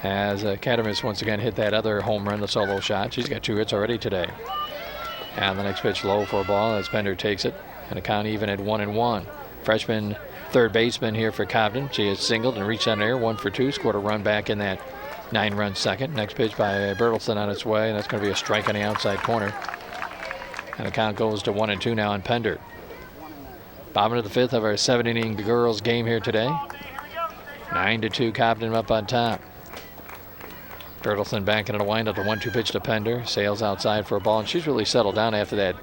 As Katirmas once again hit that other home run, the solo shot. She's got 2 hits already today. And the next pitch low for a ball as Pender takes it, and the count even at 1-1. Freshman third baseman here for Cobden. She has singled and reached on air, 1 for 2, scored a run back in that 9-run second. Next pitch by Bertelsen on its way, and that's going to be a strike on the outside corner. And the count goes to 1-2 now on Pender. Bottom of the 5th of our 7-inning girls game here today. 9-2 Cobden up on top. Bertelsen backing it a windup, the 1-2 pitch to Pender. Sails outside for a ball, and she's really settled down after that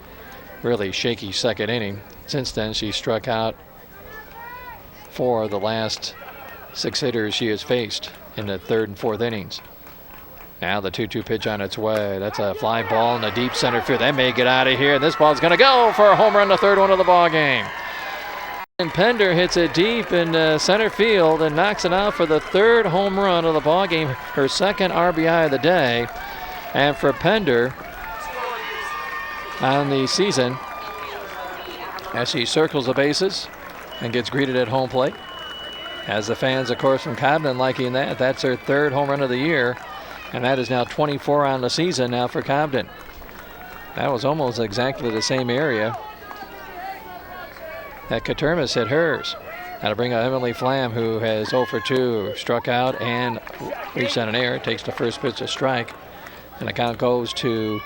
really shaky second inning. Since then, she struck out 4 of the last 6 hitters she has faced in the 3rd and 4th innings. Now the 2-2 pitch on its way. That's a fly ball in the deep center field. That may get out of here. This ball's going to go for a home run, the 3rd one of the ball game. And Pender hits it deep in center field and knocks it out for the 3rd home run of the ball game, her 2nd RBI of the day. And for Pender on the season, as she circles the bases and gets greeted at home plate. As the fans, of course, from Cobden liking that. That's her 3rd home run of the year, and that is now 24 on the season now for Cobden. That was almost exactly the same area that Katermas hit hers. That'll bring up Emily Flam, who has 0 for 2, struck out and reached on an error. Takes the first pitch, a strike, and the count goes to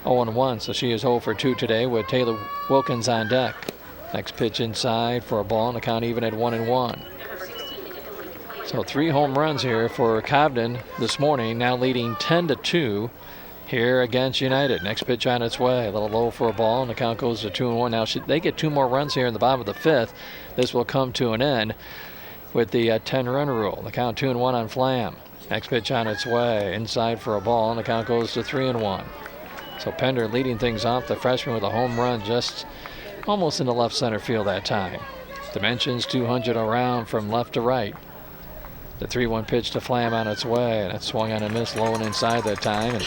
0-1. So she is 0 for 2 today with Taylor Wilkins on deck. Next pitch inside for a ball, and the count even at 1-1. So 3 home runs here for Cobden this morning, now leading 10-2 here against United. Next pitch on its way, a little low for a ball, and the count goes to 2-1. Now they get 2 more runs here in the bottom of the 5th. This will come to an end with the 10-run rule. The count 2-1 on Flam. Next pitch on its way, inside for a ball, and the count goes to 3-1. So Pender leading things off, the freshman with a home run just almost in the left center field that time. Dimensions 200 around from left to right. The 3-1 pitch to Flam on its way. That swung on and missed low and inside that time, and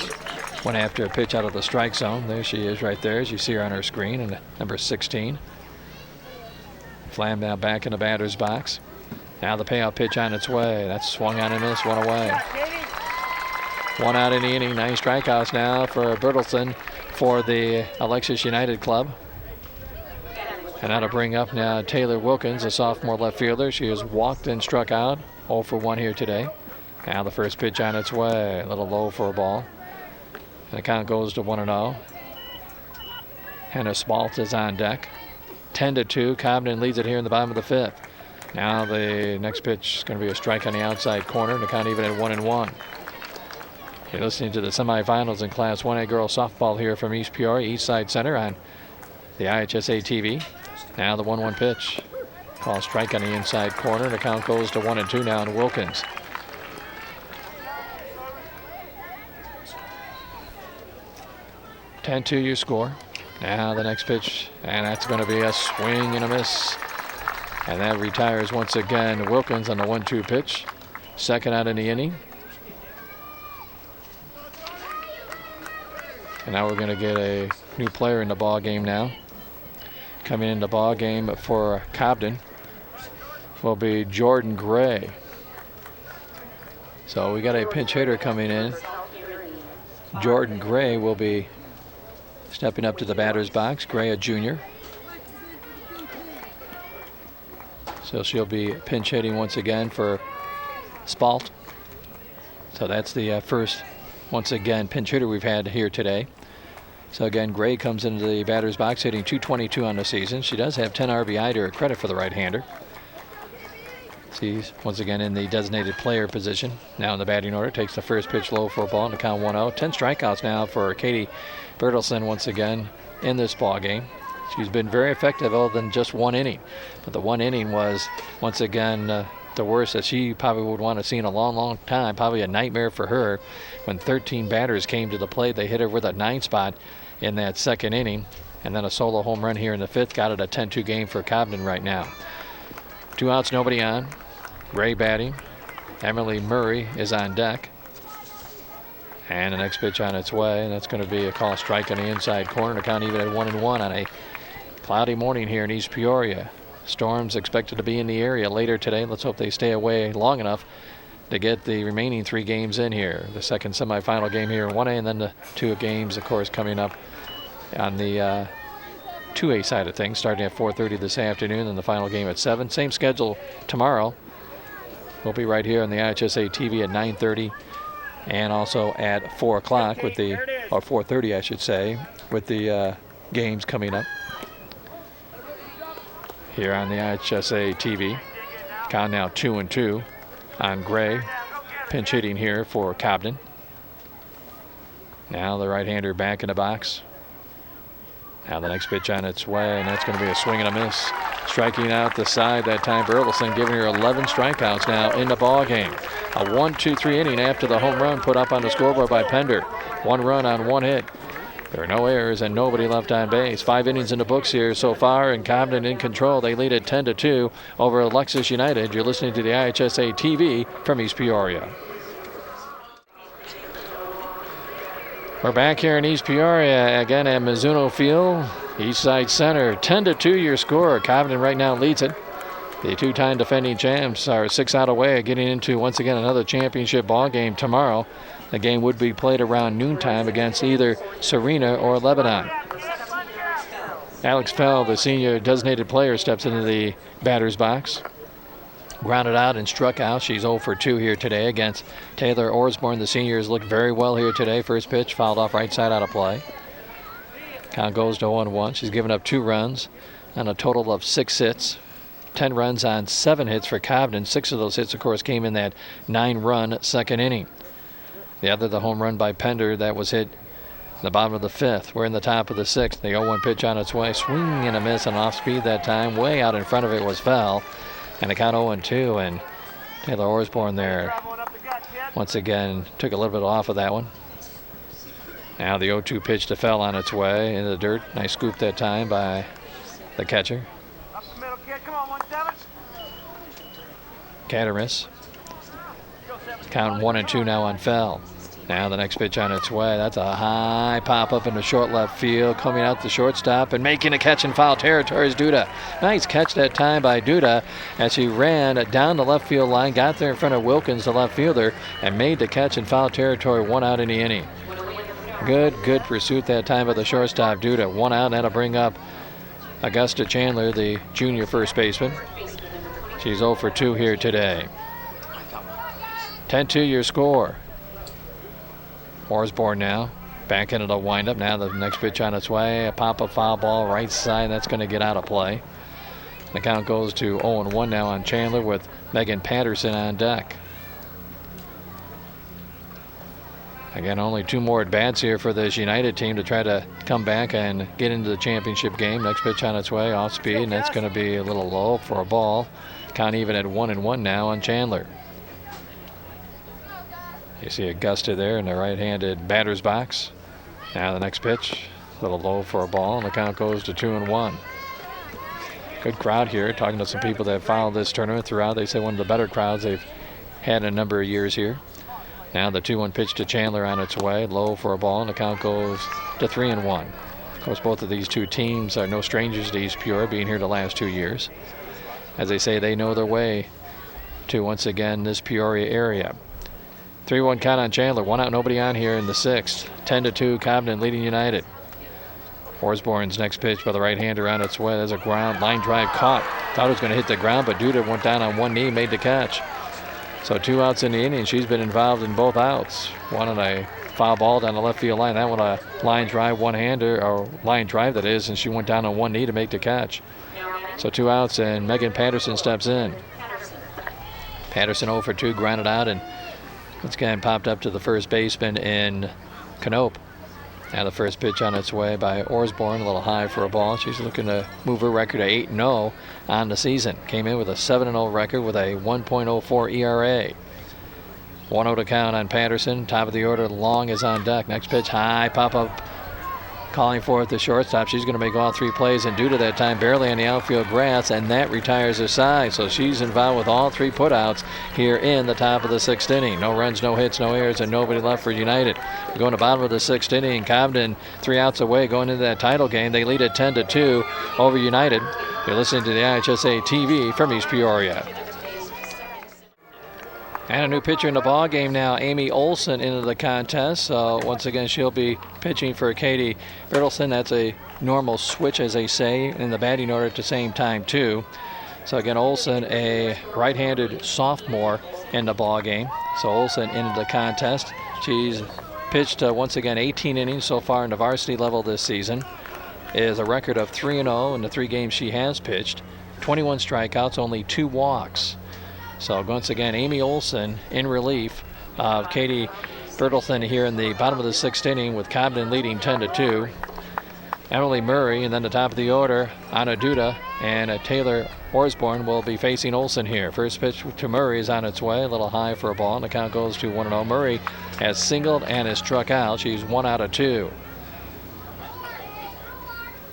went after a pitch out of the strike zone. There she is right there, as you see her on her screen, and number 16. Flam now back in the batter's box. Now the payout pitch on its way. That's swung on and missed, 1 away. 1 out in the inning. 9 strikeouts now for Bertelsen for the Alexis United club. And that'll bring up now Taylor Wilkins, a sophomore left fielder. She has walked and struck out. 0 for 1 here today. Now the first pitch on its way. A little low for a ball. And the count goes to 1-0. Hannah Spalt is on deck. 10-2. Cobden leads it here in the bottom of the 5th. Now the next pitch is going to be a strike on the outside corner, and the count even at 1-1. You're listening to the semifinals in Class 1A girls softball here from East Peoria, East Side Center on the IHSA TV. Now the 1-1 pitch. Call strike on the inside corner. The count goes to 1-2 now on Wilkins. (10-2) your score. Now the next pitch, and that's going to be a swing and a miss. And that retires once again Wilkins on the 1-2 pitch. 2nd out in the inning. And now we're going to get a new player in the ball game now. Coming in the ball game for Cobden will be Jordan Gray. So we got a pinch hitter coming in. Jordan Gray will be stepping up to the batter's box. Gray, a junior. So she'll be pinch hitting once again for Spalt. So that's the first, once again, pinch hitter we've had here today. So again, Gray comes into the batter's box hitting .222 on the season. She does have 10 RBI to her credit for the right-hander. She's once again in the designated player position. Now in the batting order, takes the first pitch low for a ball and the count 1-0. 10 strikeouts now for Katie Bertelsen once again in this ball game. She's been very effective other than just 1 inning. But the 1 inning was once again the worst that she probably would want to see in a long, long time. Probably a nightmare for her. When 13 batters came to the plate, they hit her with a 9 spot in that 2nd inning. And then a solo home run here in the 5th. Got it a 10-2 game for Cobden right now. 2 outs, nobody on. Gray batting. Emily Murray is on deck. And the next pitch on its way. And that's going to be a call strike on the inside corner. The count even at 1-1 on a cloudy morning here in East Peoria. Storms expected to be in the area later today. Let's hope they stay away long enough to get the remaining 3 games in here. The second semifinal game here in 1A, and then the 2 games, of course, coming up on the 2A side of things, starting at 4:30 this afternoon, and the final game at 7. Same schedule tomorrow. We'll be right here on the IHSA TV at 9:30, and also at 4 o'clock with the, or 4:30, I should say, with the games coming up here on the IHSA TV. Count now 2-2 on Gray. Pinch hitting here for Cobden. Now the right-hander back in the box. Now the next pitch on its way, and that's going to be a swing and a miss. Striking out the side that time, Burleson, giving her 11 strikeouts now in the ball game. A 1-2-3 inning after the home run put up on the scoreboard by Pender. 1 run on 1 hit. There are no errors and nobody left on base. 5 innings in the books here so far, and Cobden in control. They lead at 10-2 over Alexis United. You're listening to the IHSA TV from East Peoria. We're back here in East Peoria again at Mizuno Field. East Side Center, 10-2 your score. Cobden right now leads it. The 2-time defending champs are 6 out away, getting into once again another championship ball game tomorrow. The game would be played around noontime against either Serena or Lebanon. Alex Fell, the senior designated player, steps into the batter's box. Grounded out and struck out. She's 0 for 2 here today against Taylor Orsborn. The senior has looked very well here today. First pitch fouled off right side out of play. Count goes to 1-1. She's given up 2 runs on a total of 6 hits. 10 runs on 7 hits for Cobden. 6 of those hits, of course, came in that 9-run second inning. The other, the home run by Pender, that was hit in the bottom of the 5th. We're in the top of the 6th. The 0-1 pitch on its way. Swing and a miss, and off speed that time. Way out in front of it was foul. And the count 0-2, and Taylor Orsborn there once again took a little bit off of that one. Now the 0-2 pitch to Fell on its way into the dirt. Nice scoop that time by the catcher. Cattermas. Count 1-2 now on Fell. Now the next pitch on its way. That's a high pop up into short left field. Coming out the shortstop and making a catch in foul territory is Duda. Nice catch that time by Duda as he ran down the left field line, got there in front of Wilkins, the left fielder, and made the catch in foul territory. 1 out in the inning. Good pursuit that time by the shortstop, Duda. 1 out, and that'll bring up Augusta Chandler, the junior first baseman. She's 0 for 2 here today. 10-2 your score. Orsborn now back into the windup. Now the next pitch on its way. A pop-up foul ball right side. That's going to get out of play. The count goes to 0-1 now on Chandler with Megan Patterson on deck. Again, only 2 more at-bats here for this United team to try to come back and get into the championship game. Next pitch on its way, off speed, and that's going to be a little low for a ball. Count even at 1-1 now on Chandler. You see Augusta there in the right-handed batter's box. Now the next pitch, a little low for a ball, and the count goes to 2-1. Good crowd here. Talking to some people that followed this tournament throughout. They say one of the better crowds they've had in a number of years here. Now the 2-1 pitch to Chandler on its way, low for a ball, and the count goes to 3-1. Of course, both of these two teams are no strangers to East Peoria, being here the last 2 years. As they say, they know their way to, once again, this Peoria area. 3-1 count on Chandler. 1 out, nobody on here in the 6th. 10-2, Cobden leading United. Orsborn's next pitch by the right-hander on its way. There's a ground line drive caught. Thought it was going to hit the ground, but Duda went down on one knee, made the catch. So 2 outs in the inning. She's been involved in both outs. One on a foul ball down the left field line. That one a line drive, one-hander, or line drive that is, and she went down on one knee to make the catch. So 2 outs, and Megan Patterson steps in. Patterson 0 for 2, grounded out, and once again popped up to the first baseman in Canope. Now the first pitch on its way by Orsborn, a little high for a ball. She's looking to move her record to 8-0 on the season. Came in with a 7-0 record with a 1.04 ERA. 1-0 to count on Patterson. Top of the order, Long is on deck. Next pitch, high pop-up, calling for it the shortstop. She's going to make all 3 plays, and due to that time, barely on the outfield grass, and that retires her side. So she's involved with all 3 putouts here in the top of the 6th inning. No runs, no hits, no errors, and nobody left for United. We're going to bottom of the 6th inning. Cobden 3 outs away going into that title game. They lead at 10-2 over United. You're listening to the IHSA TV from East Peoria. And a new pitcher in the ball game now, Amy Olson, into the contest. So once again, she'll be pitching for Katie Bertelsen. That's a normal switch, as they say, in the batting order at the same time, too. So again, Olson, a right-handed sophomore in the ball game. So Olson into the contest. She's pitched once again 18 innings so far in the varsity level this season. Is a record of 3-0 in the 3 games she has pitched. 21 strikeouts, only 2 walks. So once again, Amy Olson in relief of Katie Bertelsen here in the bottom of the 6th inning, with Cobden leading 10-2. Emily Murray, and then the top of the order, Anna Duda and Taylor Osborne will be facing Olsen here. First pitch to Murray is on its way, a little high for a ball, and the count goes to 1-0. Murray has singled and is struck out. She's 1 out of 2.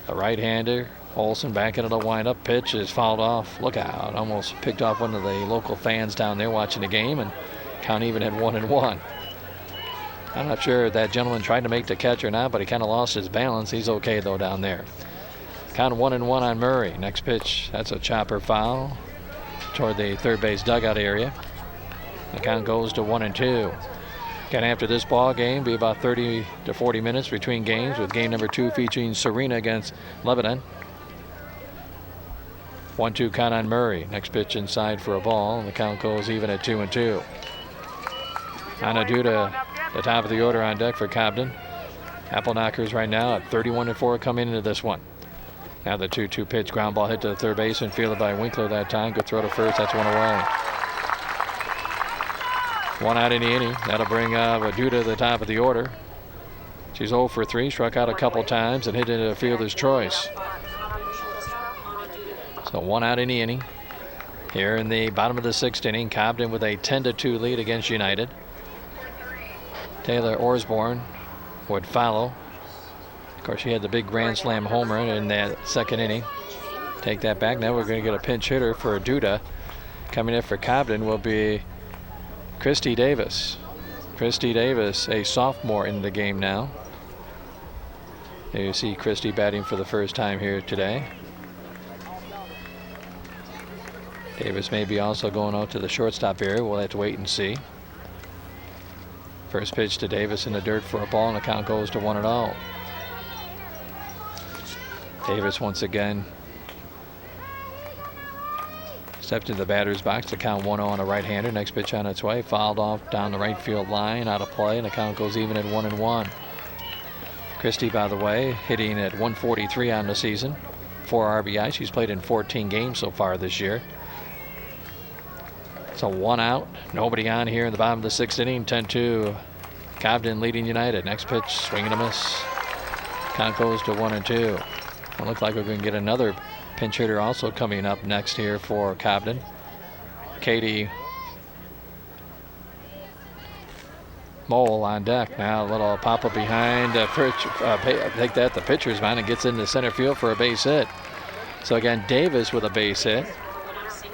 The right-hander, Olsen back into the windup. Pitch is fouled off. Look out. Almost picked off one of the local fans down there watching the game, and count even at 1-1. I'm not sure if that gentleman tried to make the catch or not, but he kind of lost his balance. He's okay, though, down there. Count 1-1 on Murray. Next pitch, that's a chopper foul toward the third base dugout area. The count goes to 1-2. Again, after this ball game, be about 30 to 40 minutes between games, with game number 2 featuring Serena against Lebanon. 1-2 count on Murray. Next pitch inside for a ball, and the count goes even at 2-2. Anna Duda, the top of the order on deck for Cobden. Apple knockers right now at 31-4 coming into this one. Now the 2-2 pitch, ground ball hit to the third baseman, fielded by Winkler that time. Good throw to first, that's one away. 1 out in the inning. That'll bring Duda to the top of the order. She's 0 for 3, struck out a couple times and hit into a fielder's choice. So 1 out in the inning. Here in the bottom of the 6th inning, Cobden with a 10-2 lead against United. Taylor Osborne would follow. Of course, she had the big grand slam homer in that 2nd inning. Take that back. Now we're going to get a pinch hitter for Duda. Coming in for Cobden will be Christy Davis. Christy Davis, a sophomore in the game now. There you see Christy batting for the first time here today. Davis may be also going out to the shortstop area. We'll have to wait and see. First pitch to Davis in the dirt for a ball, and the count goes to 1-0. Davis once again stepped into the batter's box to count 1-0 on a right-hander. Next pitch on its way, fouled off down the right field line, out of play, and the count goes even at 1-1. Christie, by the way, hitting at 143 on the season, 4 RBI. She's played in 14 games so far this year. So 1 out, nobody on here in the bottom of the 6th inning. 10-2, Cobden leading United. Next pitch, swing and a miss. Count goes to 1-2. It looks like we're going to get another pinch hitter also coming up next here for Cobden. Katie Mole on deck. Now a little pop-up behind. Take that, the pitcher's mound, and gets into center field for a base hit. So again, Davis with a base hit.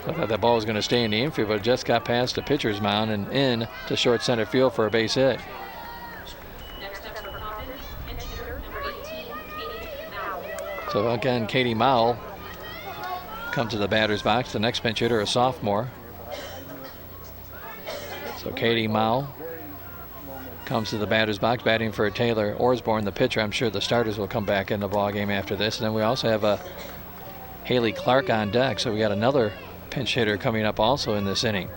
I thought that ball was going to stay in the infield, but it just got past the pitcher's mound and in to short center field for a base hit. So again, Katie Mowell comes to the batter's box. The next pinch hitter, a sophomore. So Katie Mowell comes to the batter's box, batting for Taylor Osborne, the pitcher. I'm sure the starters will come back in the ball game after this. And then we also have a Haley Clark on deck. So we got another pinch hitter coming up also in this inning.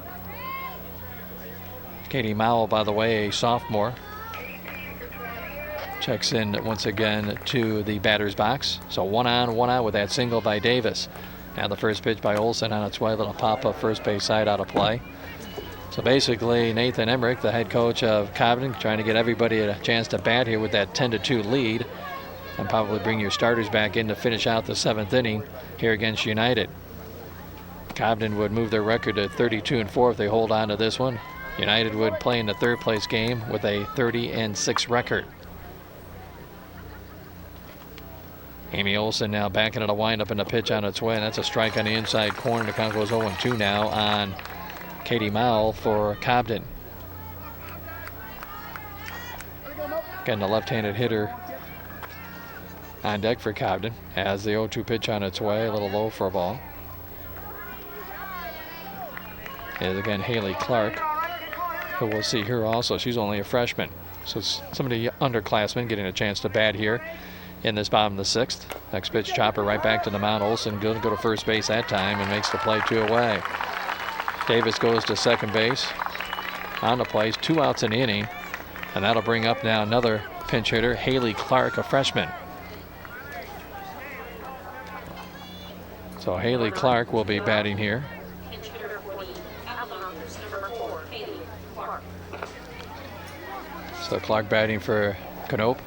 Katie Mowell, by the way, a sophomore, checks in once again to the batter's box. So 1 on, 1 out with that single by Davis. Now the first pitch by Olsen on its way, little pop-up first base side, out of play. So basically Nathan Emmerich, the head coach of Cobden, trying to get everybody a chance to bat here with that 10-2 lead, and probably bring your starters back in to finish out the 7th inning here against United. Cobden would move their record to 32-4 if they hold on to this one. United would play in the 3rd place game with a 30-6 record. Amy Olsen now backing at a windup and a pitch on its way, and that's a strike on the inside corner. The count goes 0-2 now on Katie Mowell for Cobden. Again, the left-handed hitter on deck for Cobden has the 0-2 pitch on its way, a little low for a ball. Is again Haley Clark, who we'll see here also. She's only a freshman, so some of the underclassmen getting a chance to bat here in this bottom of the 6th. Next pitch, chopper right back to the mound. Olsen going to go to first base that time and makes the play 2 away. Davis goes to second base on the place, 2 outs in the inning, and that'll bring up now another pinch hitter, Haley Clark, a freshman. So Haley Clark will be batting here. So Clark batting for Canope.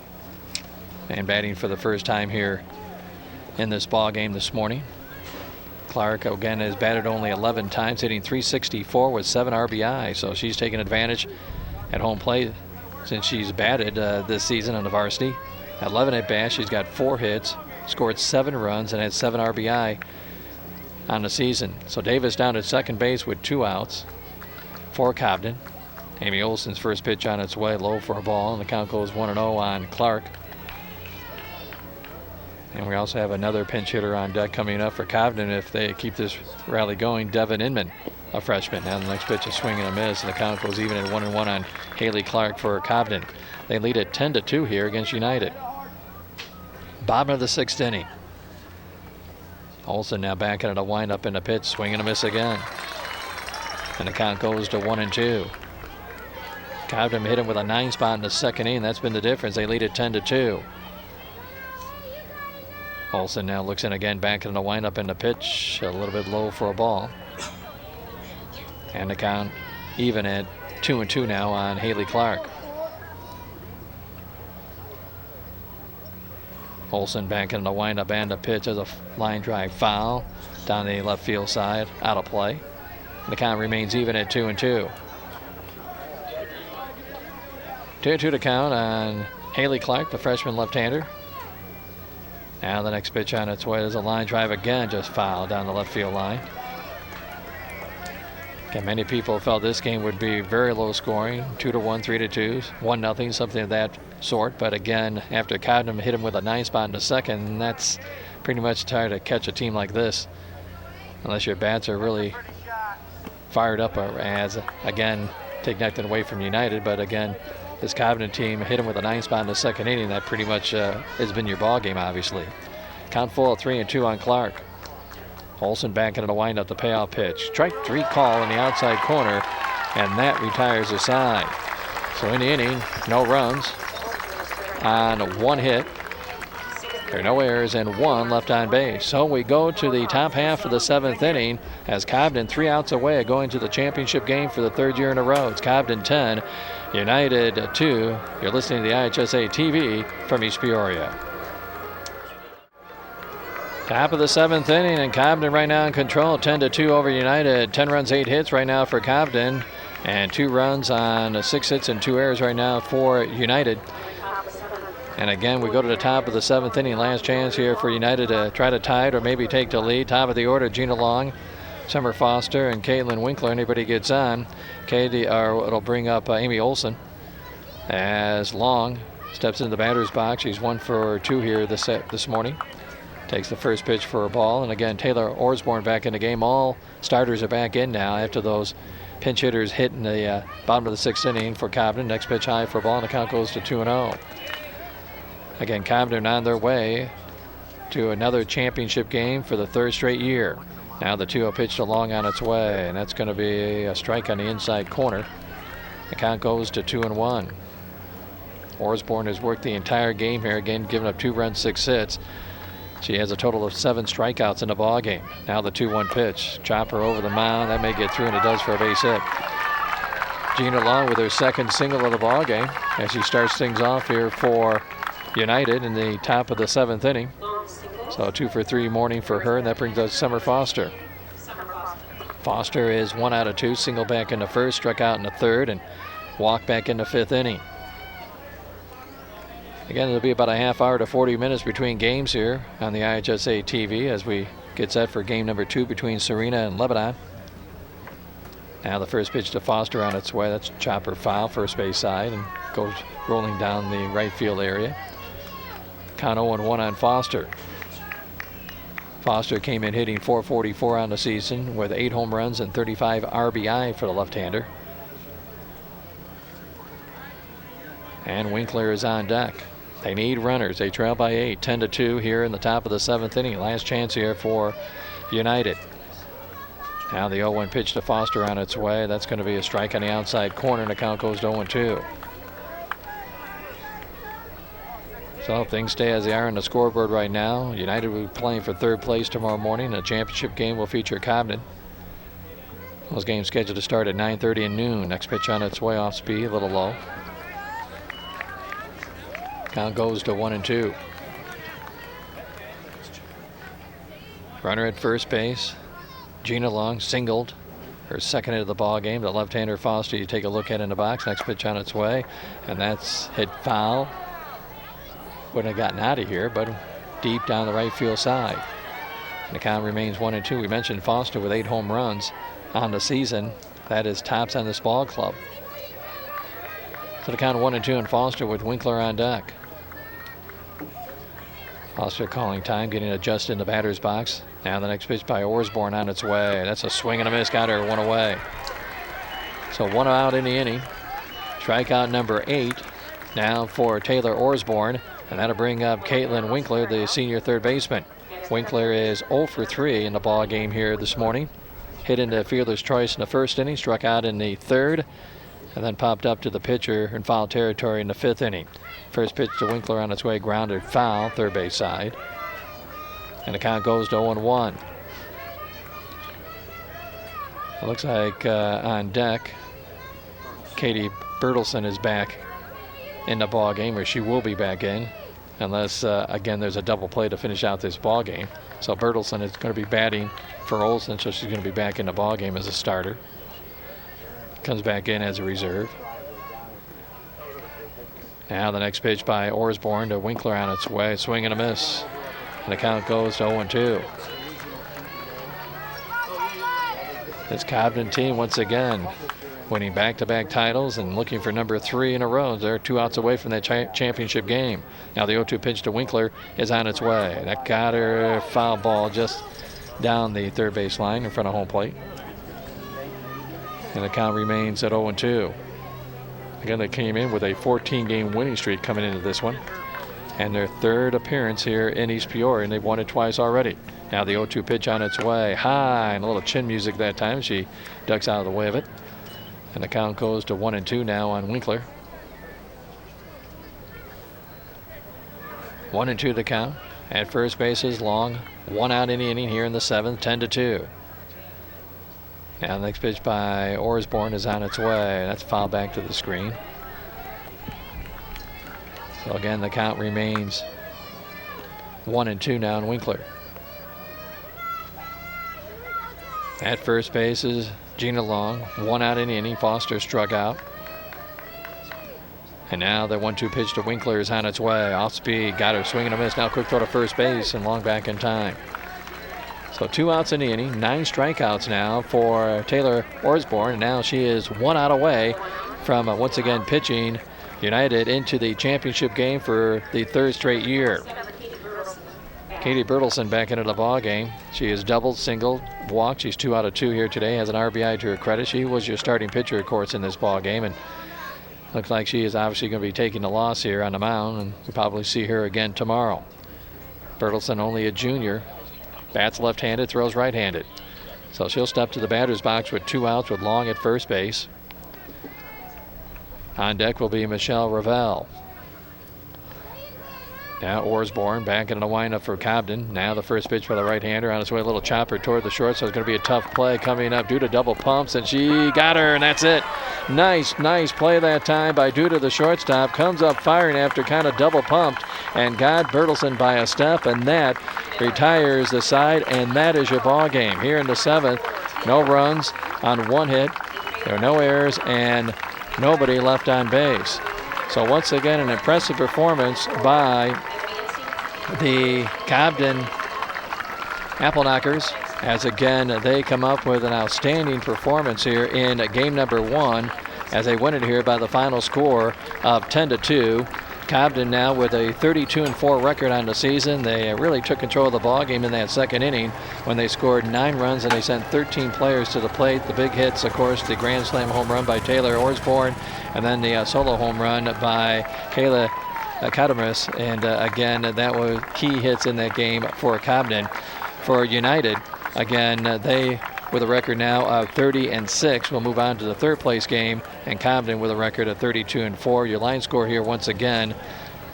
and batting for the first time here in this ball game this morning. Clark again has batted only 11 times, hitting .364 with 7 RBI. So she's taken advantage at home plate since she's batted this season on the varsity. 11 at bats, she's got 4 hits, scored 7 runs, and had 7 RBI on the season. So Davis down at second base with 2 outs for Cobden. Amy Olsen's first pitch on its way, low for a ball, and the count goes 1-0 on Clark. And we also have another pinch hitter on deck coming up for Cobden if they keep this rally going, Devin Inman, a freshman. Now the next pitch is swing and a miss, and the count goes even at 1-1 on Haley Clark for Cobden. They lead at 10-2 here against United. Bottom of the 6th inning. Olsen now back into the windup in the pitch, swing and a miss again. And the count goes to 1-2. Cobden hit him with a 9 spot in the 2nd inning. That's been the difference. They lead at 10-2. Olsen now looks in again, back in the windup in the pitch, a little bit low for a ball. And the count even at 2-2 now on Haley Clark. Olsen back in the windup and the pitch as a line drive foul down the left field side, out of play. And the count remains even at 2-2. 2-2 to count on Haley Clark, the freshman left-hander. Now the next pitch on its way is a line drive again, just fouled down the left field line. Okay, many people felt this game would be very low scoring, 2-1, 3-2, 1-0, something of that sort. But again, after Cobden hit him with a 9 spot in the second, that's pretty much hard to catch a team like this, unless your bats are really fired up. As again, take nothing away from United, but again, this Cobden team hit him with a 9 spot in the 2nd inning. That pretty much has been your ball game, obviously. Count full of 3-2 on Clark. Olsen back into the windup, the payoff pitch. Strike 3 call in the outside corner, and that retires the side. So in the inning, no runs on 1 hit. There are no errors and 1 left on base. So we go to the top half of the 7th inning as Cobden 3 outs away going to the championship game for the 3rd year in a row. It's Cobden 10, United 2. You're listening to the IHSA TV from East Peoria. Top of the 7th inning, and Cobden right now in control, 10-2 over United. 10 runs, 8 hits right now for Cobden, and 2 runs on 6 hits and 2 errors right now for United. And again, we go to the top of the 7th inning. Last chance here for United to try to tie it or maybe take the lead. Top of the order, Gina Long, Summer Foster, and Caitlin Winkler. Anybody gets on. It'll bring up Amy Olsen as Long steps into the batter's box. She's 1 for 2 here this morning. Takes the first pitch for a ball. And again, Taylor Osborne back in the game. All starters are back in now after those pinch hitters hit in the bottom of the 6th inning for Cobden. Next pitch high for a ball, and the count goes to 2-0. Again, Cobden on their way to another championship game for the 3rd straight year. Now the 2-0 pitch to Long on its way, and that's going to be a strike on the inside corner. The count goes to 2-1. Osborne has worked the entire game here, again giving up 2 runs, 6 hits. She has a total of 7 strikeouts in the ball game. Now the 2-1 pitch. Chopper over the mound. That may get through, and it does for a base hit. Gina Long with her 2nd single of the ball game as she starts things off here for United in the top of the 7th inning. So 2 for 3 morning for her, and that brings us Summer Foster. Foster is 1 out of 2, single back in the 1st, struck out in the 3rd, and walked back in the 5th inning. Again, it'll be about a half hour to 40 minutes between games here on the IHSA TV as we get set for game number 2 between Serena and Lebanon. Now the first pitch to Foster on its way. That's chopper foul, first base side, and goes rolling down the right field area. Count 0-1 on Foster. Foster came in hitting .444 on the season with 8 home runs and 35 RBI for the left-hander. And Winkler is on deck. They need runners. They trail by 8, 10-2 here in the top of the 7th inning. Last chance here for United. Now the 0-1 pitch to Foster on its way. That's going to be a strike on the outside corner, and the count goes to 0-2. So things stay as they are on the scoreboard right now. United will be playing for 3rd place tomorrow morning. The championship game will feature Cobden. Those games scheduled to start at 9:30 and noon. Next pitch on its way, off speed, a little low. Count goes to 1-2. Runner at first base. Gina Long singled. Her second hit of the ball game. The left-hander Foster, you take a look at in the box. Next pitch on its way. And that's hit foul. Wouldn't have gotten out of here, but deep down the right field side. And the count remains 1-2. We mentioned Foster with 8 home runs on the season. That is tops on this ball club. So the count 1-2 and Foster with Winkler on deck. Foster calling time, getting adjusted in the batter's box. Now the next pitch by Orsborn on its way. That's a swing and a miss. Got her 1 away. So 1 out in the inning. Strikeout number 8 now for Taylor Orsborn. And that'll bring up Caitlin Winkler, the senior third baseman. Winkler is 0 for 3 in the ball game here this morning. Hit into fielder's choice in the first inning, struck out in the third, and then popped up to the pitcher in foul territory in the 5th inning. First pitch to Winkler on its way, grounded foul, third base side. And the count goes to 0-1. It looks like on deck, Katie Bertelsen is back in the ball game, or she will be back in, unless, again, there's a double play to finish out this ball game. So Bertelsen is going to be batting for Olsen, so she's going to be back in the ball game as a starter. Comes back in as a reserve. Now the next pitch by Orsborn to Winkler on its way. Swing and a miss. And the count goes to 0-2. This Cobden team once again winning back-to-back titles and looking for number 3 in a row. They're 2 outs away from that championship game. Now the 0-2 pitch to Winkler is on its way. That got her foul ball just down the third base line in front of home plate. And the count remains at 0-2. Again, they came in with a 14-game winning streak coming into this one. And their third appearance here in East Peoria, and they've won it twice already. Now the 0-2 pitch on its way. High, and a little chin music that time. She ducks out of the way of it. And the count goes to 1-2 now on Winkler. 1-2 the count. At first base is Long. 1 out in the inning here in the 7th, 10-2. Now the next pitch by Orsborn is on its way. That's fouled back to the screen. So again, the count remains 1-2 now on Winkler. At first base is Gina Long. 1 out in the inning. Foster struck out. And now the 1-2 pitch to Winkler is on its way. Off speed, got her swinging a miss. Now quick throw to first base and Long back in time. So 2 outs in the inning, 9 strikeouts now for Taylor Orsborn. And now she is 1 out away from once again pitching United into the championship game for the 3rd straight year. Katie Bertelsen back into the ball game. She is doubled, singled, walked. She's 2 out of 2 here today. Has an RBI to her credit. She was your starting pitcher, of course, in this ball game, and looks like she is obviously going to be taking the loss here on the mound, and we'll probably see her again tomorrow. Bertelsen, only a junior, bats left-handed, throws right-handed. So she'll step to the batter's box with 2 outs with Long at first base. On deck will be Michelle Ravel. Now Orsborn back into the windup for Cobden. Now the first pitch by the right-hander on its way, a little chopper toward the short, so it's going to be a tough play coming up. Duda double pumps, and she got her, and that's it. Nice play that time by Duda, the shortstop. Comes up firing after kind of double pumped and got Bertelsen by a step, and that retires the side, and that is your ball game. Here in the 7th, no runs on 1 hit. There are no errors and nobody left on base. So once again, an impressive performance by the Cobden Apple Knockers, as again they come up with an outstanding performance here in game number 1 as they win it here by the final score of 10-2. Cobden now with a 32-4 record on the season. They really took control of the ball game in that 2nd inning when they scored 9 runs and they sent 13 players to the plate. The big hits, of course, the grand slam home run by Taylor Orsborn, and then the solo home run by Kayla Kadamus. And again, that was key hits in that game for Cobden. For United, again, they with a record now of 30-6. We'll move on to the 3rd place game, and Cobden with a record of 32-4. Your line score here once again,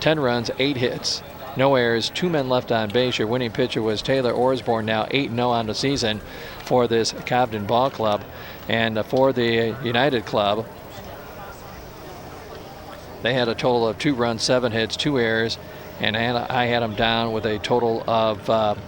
10 runs, 8 hits, no errors, 2 men left on base. Your winning pitcher was Taylor Orsborn, now 8-0 on the season for this Cobden ball club. And for the United club, They had a total of 2 runs, 7 hits, 2 errors, and I had them down with a total of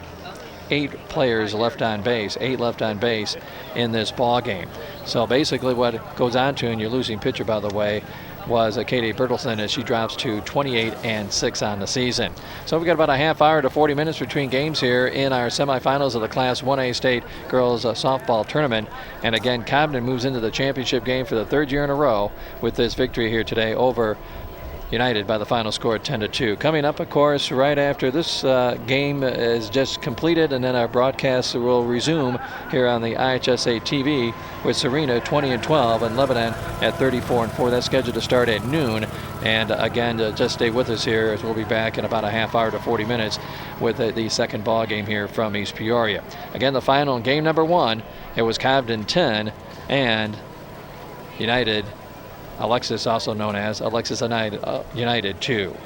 8 players left on base, 8 left on base in this ball game. So basically what it goes on to, and your losing pitcher, by the way, was Katie Bertelsen, as she drops to 28-6 on the season. So we've got about a half hour to 40 minutes between games here in our semifinals of the Class 1A State Girls Softball Tournament. And again, Cobden moves into the championship game for the 3rd year in a row with this victory here today over United by the final score 10-2. Coming up, of course, right after this game is just completed, and then our broadcast will resume here on the IHSA TV with Serena 20-12 and Lebanon at 34-4. That's scheduled to start at noon. And again, just stay with us here, as we'll be back in about a half hour to 40 minutes with the second ball game here from East Peoria. Again, the final in game number 1, it was Cobden 10 and United, Alexis, also known as Alexis United 2.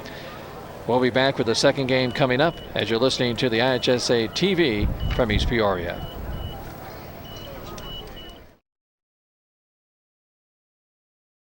We'll be back with the second game coming up as you're listening to the IHSA TV from East Peoria.